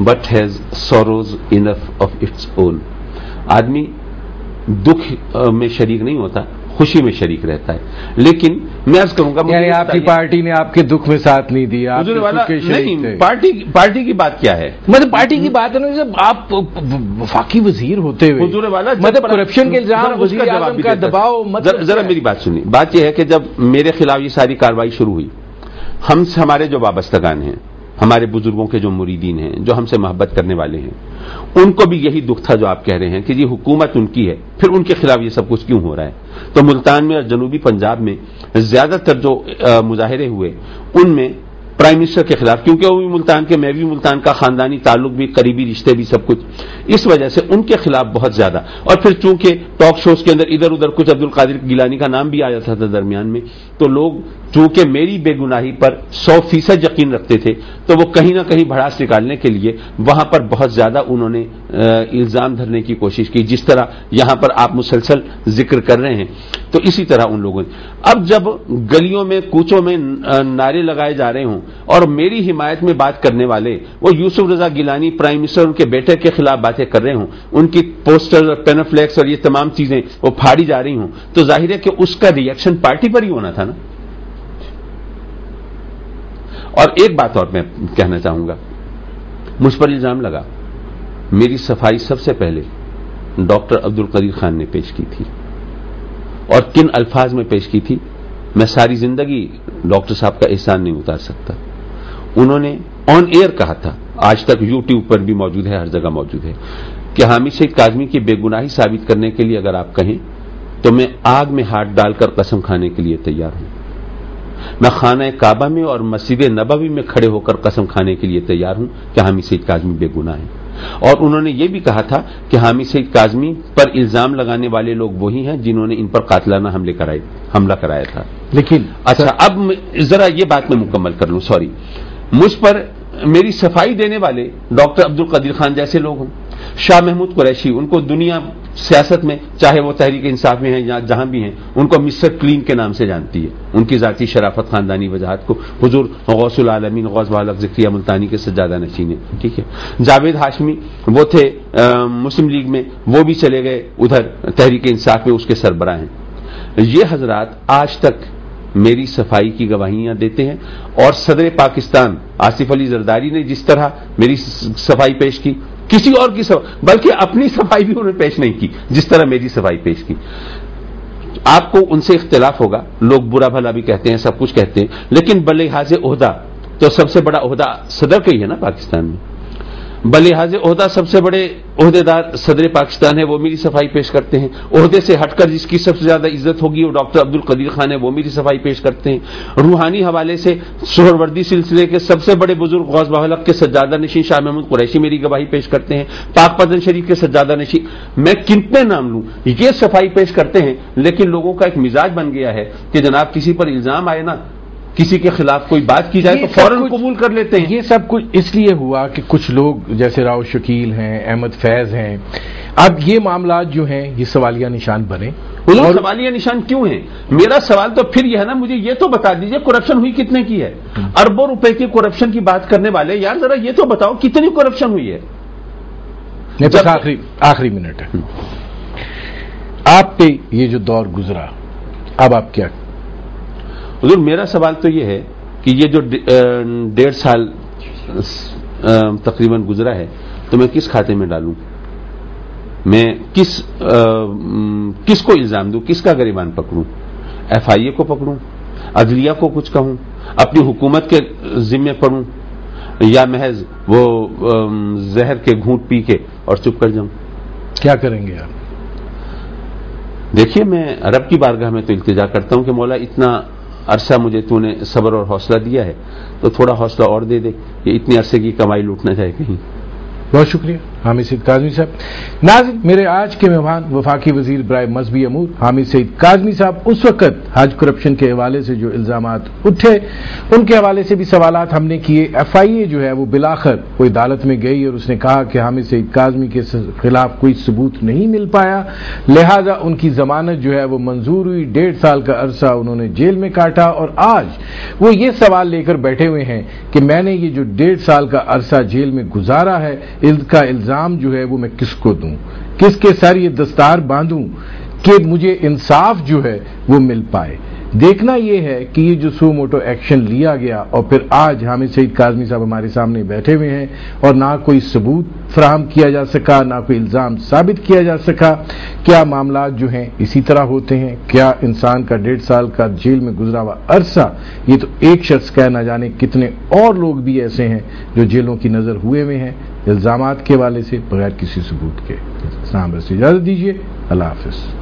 but has sorrows enough of its own. آدمی دکھ میں شریک نہیں ہوتا, خوشی میں شریک رہتا ہے. لیکن میں عرض کروں گا, یعنی آپ کی پارٹی نے آپ کے دکھ میں ساتھ نہیں دیا, نہیں, پارٹی کی بات کیا ہے, مطلب پارٹی کی بات ہے نا, آپ وفاقی وزیر ہوتے ہوئے حضور والا مطلب کرپشن کے الزام, وزیر اعظم کا دباؤ, ذرا میری بات سنیے. بات یہ ہے کہ جب میرے خلاف یہ ساری کارروائی شروع ہوئی, ہمارے جو وابستگان ہیں, ہمارے بزرگوں کے جو مریدین ہیں, جو ہم سے محبت کرنے والے ہیں, ان کو بھی یہی دکھ تھا جو آپ کہہ رہے ہیں کہ یہ حکومت ان کی ہے, پھر ان کے خلاف یہ سب کچھ کیوں ہو رہا ہے. تو ملتان میں اور جنوبی پنجاب میں زیادہ تر جو مظاہرے ہوئے ان میں پرائم منسٹر کے خلاف, کیونکہ وہ بھی ملتان کے, میں بھی ملتان کا, خاندانی تعلق بھی, قریبی رشتے بھی, سب کچھ, اس وجہ سے ان کے خلاف بہت زیادہ. اور پھر چونکہ ٹاک شوز کے اندر ادھر ادھر کچھ عبد القادر گیلانی کا نام بھی آ جاتا تھا درمیان میں, تو لوگ چونکہ میری بے گناہی پر 100% یقین رکھتے تھے, تو وہ کہیں نہ کہیں بھڑاس نکالنے کے لیے وہاں پر بہت زیادہ انہوں نے الزام دھرنے کی کوشش کی, جس طرح یہاں پر آپ مسلسل ذکر کر رہے ہیں. تو اسی طرح ان لوگوں نے اب جب گلیوں میں, کوچوں میں نعرے لگائے جا رہے ہوں اور میری حمایت میں بات کرنے والے وہ یوسف رضا گیلانی پرائم منسٹر ان کے بیٹے کے خلاف باتیں کر رہے ہوں, ان کی پوسٹر اور پینفلیکس اور یہ تمام چیزیں وہ پھاڑی جا رہی ہوں, تو ظاہر ہے کہ اس کا ریئیکشن پارٹی پر ہی ہونا تھا نا. اور ایک بات اور میں کہنا چاہوں گا, مجھ پر الزام لگا, میری صفائی سب سے پہلے ڈاکٹر عبد القدیر خان نے پیش کی تھی, اور کن الفاظ میں پیش کی تھی میں ساری زندگی ڈاکٹر صاحب کا احسان نہیں اتار سکتا. انہوں نے آن ایئر کہا تھا, آج تک یوٹیوب پر بھی موجود ہے, ہر جگہ موجود ہے, کہ حامد سعید کاظمی کی بے گناہی ثابت کرنے کے لیے اگر آپ کہیں تو میں آگ میں ہاتھ ڈال کر قسم کھانے کے لیے تیار ہوں. میں خانہ کعبہ میں اور مسجد نبوی میں کھڑے ہو کر قسم کھانے کے لیے تیار ہوں کہ حامد سعید کاظمی بے گناہ ہیں. اور انہوں نے یہ بھی کہا تھا کہ حامد سعید کاظمی پر الزام لگانے والے لوگ وہی ہیں جنہوں نے ان پر قاتلانہ حملہ کرایا تھا. لیکن اچھا, اب ذرا یہ بات میں مکمل کر لوں, سوری. مجھ پر میری صفائی دینے والے ڈاکٹر عبد القدیر خان جیسے لوگ ہوں, شاہ محمود قریشی, ان کو دنیا سیاست میں چاہے وہ تحریک انصاف میں ہیں یا جہاں بھی ہیں, ان کو مسٹر کلین کے نام سے جانتی ہے, ان کی ذاتی شرافت, خاندانی وجاہت کو. حضور غوث العالمین غوث بہالق ذکریہ ملتانی کے سجادہ نشین ہیں, ٹھیک ہے. جاوید ہاشمی وہ تھے مسلم لیگ میں, وہ بھی چلے گئے ادھر تحریک انصاف میں, اس کے سربراہ ہیں. یہ حضرات آج تک میری صفائی کی گواہیاں دیتے ہیں, اور صدر پاکستان آصف علی زرداری نے جس طرح میری صفائی پیش کی, کسی اور کی بلکہ اپنی صفائی بھی انہوں نے پیش نہیں کی جس طرح میری صفائی پیش کی. آپ کو ان سے اختلاف ہوگا, لوگ برا بھلا بھی کہتے ہیں, سب کچھ کہتے ہیں, لیکن بلحاظ عہدہ تو سب سے بڑا عہدہ صدر کا ہی ہے نا پاکستان میں. بلحاظ عہدہ سب سے بڑے عہدے دار صدر پاکستان ہے, وہ میری صفائی پیش کرتے ہیں. عہدے سے ہٹ کر جس کی سب سے زیادہ عزت ہوگی وہ ڈاکٹر عبد القدیر خان ہے, وہ میری صفائی پیش کرتے ہیں. روحانی حوالے سے سہروردی سلسلے کے سب سے بڑے بزرگ غوث بہالق کے سجادہ نشین شاہ محمود قریشی میری گواہی پیش کرتے ہیں. پاک پتن شریف کے سجادہ نشین, میں کتنے نام لوں, یہ صفائی پیش کرتے ہیں. لیکن لوگوں کا ایک مزاج بن گیا ہے کہ جناب کسی پر الزام آئے نا کسی کے خلاف کوئی بات کی جائے تو فوراً قبول کر لیتے ہیں. یہ سب کچھ اس لیے ہوا کہ کچھ لوگ جیسے راؤ شکیل ہیں، احمد فیض ہیں، اب یہ معاملات جو ہیں یہ سوالیہ نشان بنے. اور سوالیہ نشان کیوں ہیں؟ میرا سوال تو پھر یہ ہے نا، مجھے یہ تو بتا دیجئے کرپشن ہوئی کتنے کی ہے؟ اربوں روپے کی کرپشن کی بات کرنے والے یار ذرا یہ تو بتاؤ کتنی کرپشن ہوئی ہے. بس آخری منٹ ہے. آپ پہ یہ جو دور گزرا، اب آپ کیا؟ حضور میرا سوال تو یہ ہے کہ یہ جو 1.5 سال تقریباً گزرا ہے تو میں کس کھاتے میں ڈالوں؟ میں کس کو الزام دوں؟ کس کا گریبان پکڑوں؟ ایف آئی اے کو پکڑوں؟ عدلیہ کو کچھ کہوں؟ اپنی حکومت کے ذمے پڑوں؟ یا محض وہ زہر کے گھونٹ پی کے اور چپ کر جاؤں؟ کیا کریں گے آپ؟ دیکھیے میں رب کی بارگاہ میں تو التجا کرتا ہوں کہ مولا اتنا عرصہ مجھے تو نے صبر اور حوصلہ دیا ہے تو تھوڑا حوصلہ اور دے دے کہ اتنے عرصے کی کمائی لوٹ نہ جائے کہیں. بہت شکریہ حامد سعید کاظمی صاحب. ناظرین، میرے آج کے مہمان وفاقی وزیر برائے مذہبی امور حامد سعید کاظمی صاحب اس وقت حج کرپشن کے حوالے سے جو الزامات اٹھے ان کے حوالے سے بھی سوالات ہم نے کیے. ایف آئی اے جو ہے وہ بالآخر وہ عدالت میں گئی اور اس نے کہا کہ حامد سعید کاظمی کے خلاف کوئی ثبوت نہیں مل پایا، لہذا ان کی ضمانت جو ہے وہ منظور ہوئی. 1.5 سال کا عرصہ انہوں نے جیل میں کاٹا اور آج وہ یہ سوال لے کر بیٹھے ہوئے ہیں کہ میں نے یہ جو 1.5 سال کا عرصہ جیل میں گزارا ہے اس کا الزام جو ہے وہ میں کس کو دوں، کس کے سر یہ دستار باندھوں کہ مجھے انصاف جو ہے وہ مل پائے. دیکھنا یہ ہے کہ یہ جو سو موٹو ایکشن لیا گیا اور پھر آج حامد سعید کاظمی صاحب ہمارے سامنے بیٹھے ہوئے ہیں اور نہ کوئی ثبوت فراہم کیا جا سکا، نہ کوئی الزام ثابت کیا جا سکا. کیا معاملات جو ہیں اسی طرح ہوتے ہیں؟ کیا انسان کا 1.5 سال کا جیل میں گزرا ہوا عرصہ یہ تو ایک شخص کا نہ جانے کتنے اور لوگ بھی ایسے ہیں جو جیلوں کی نظر ہوئے ہوئے ہیں الزامات کے حوالے سے بغیر کسی ثبوت کے. اسلام بس اجازت دیجیے، اللہ حافظ.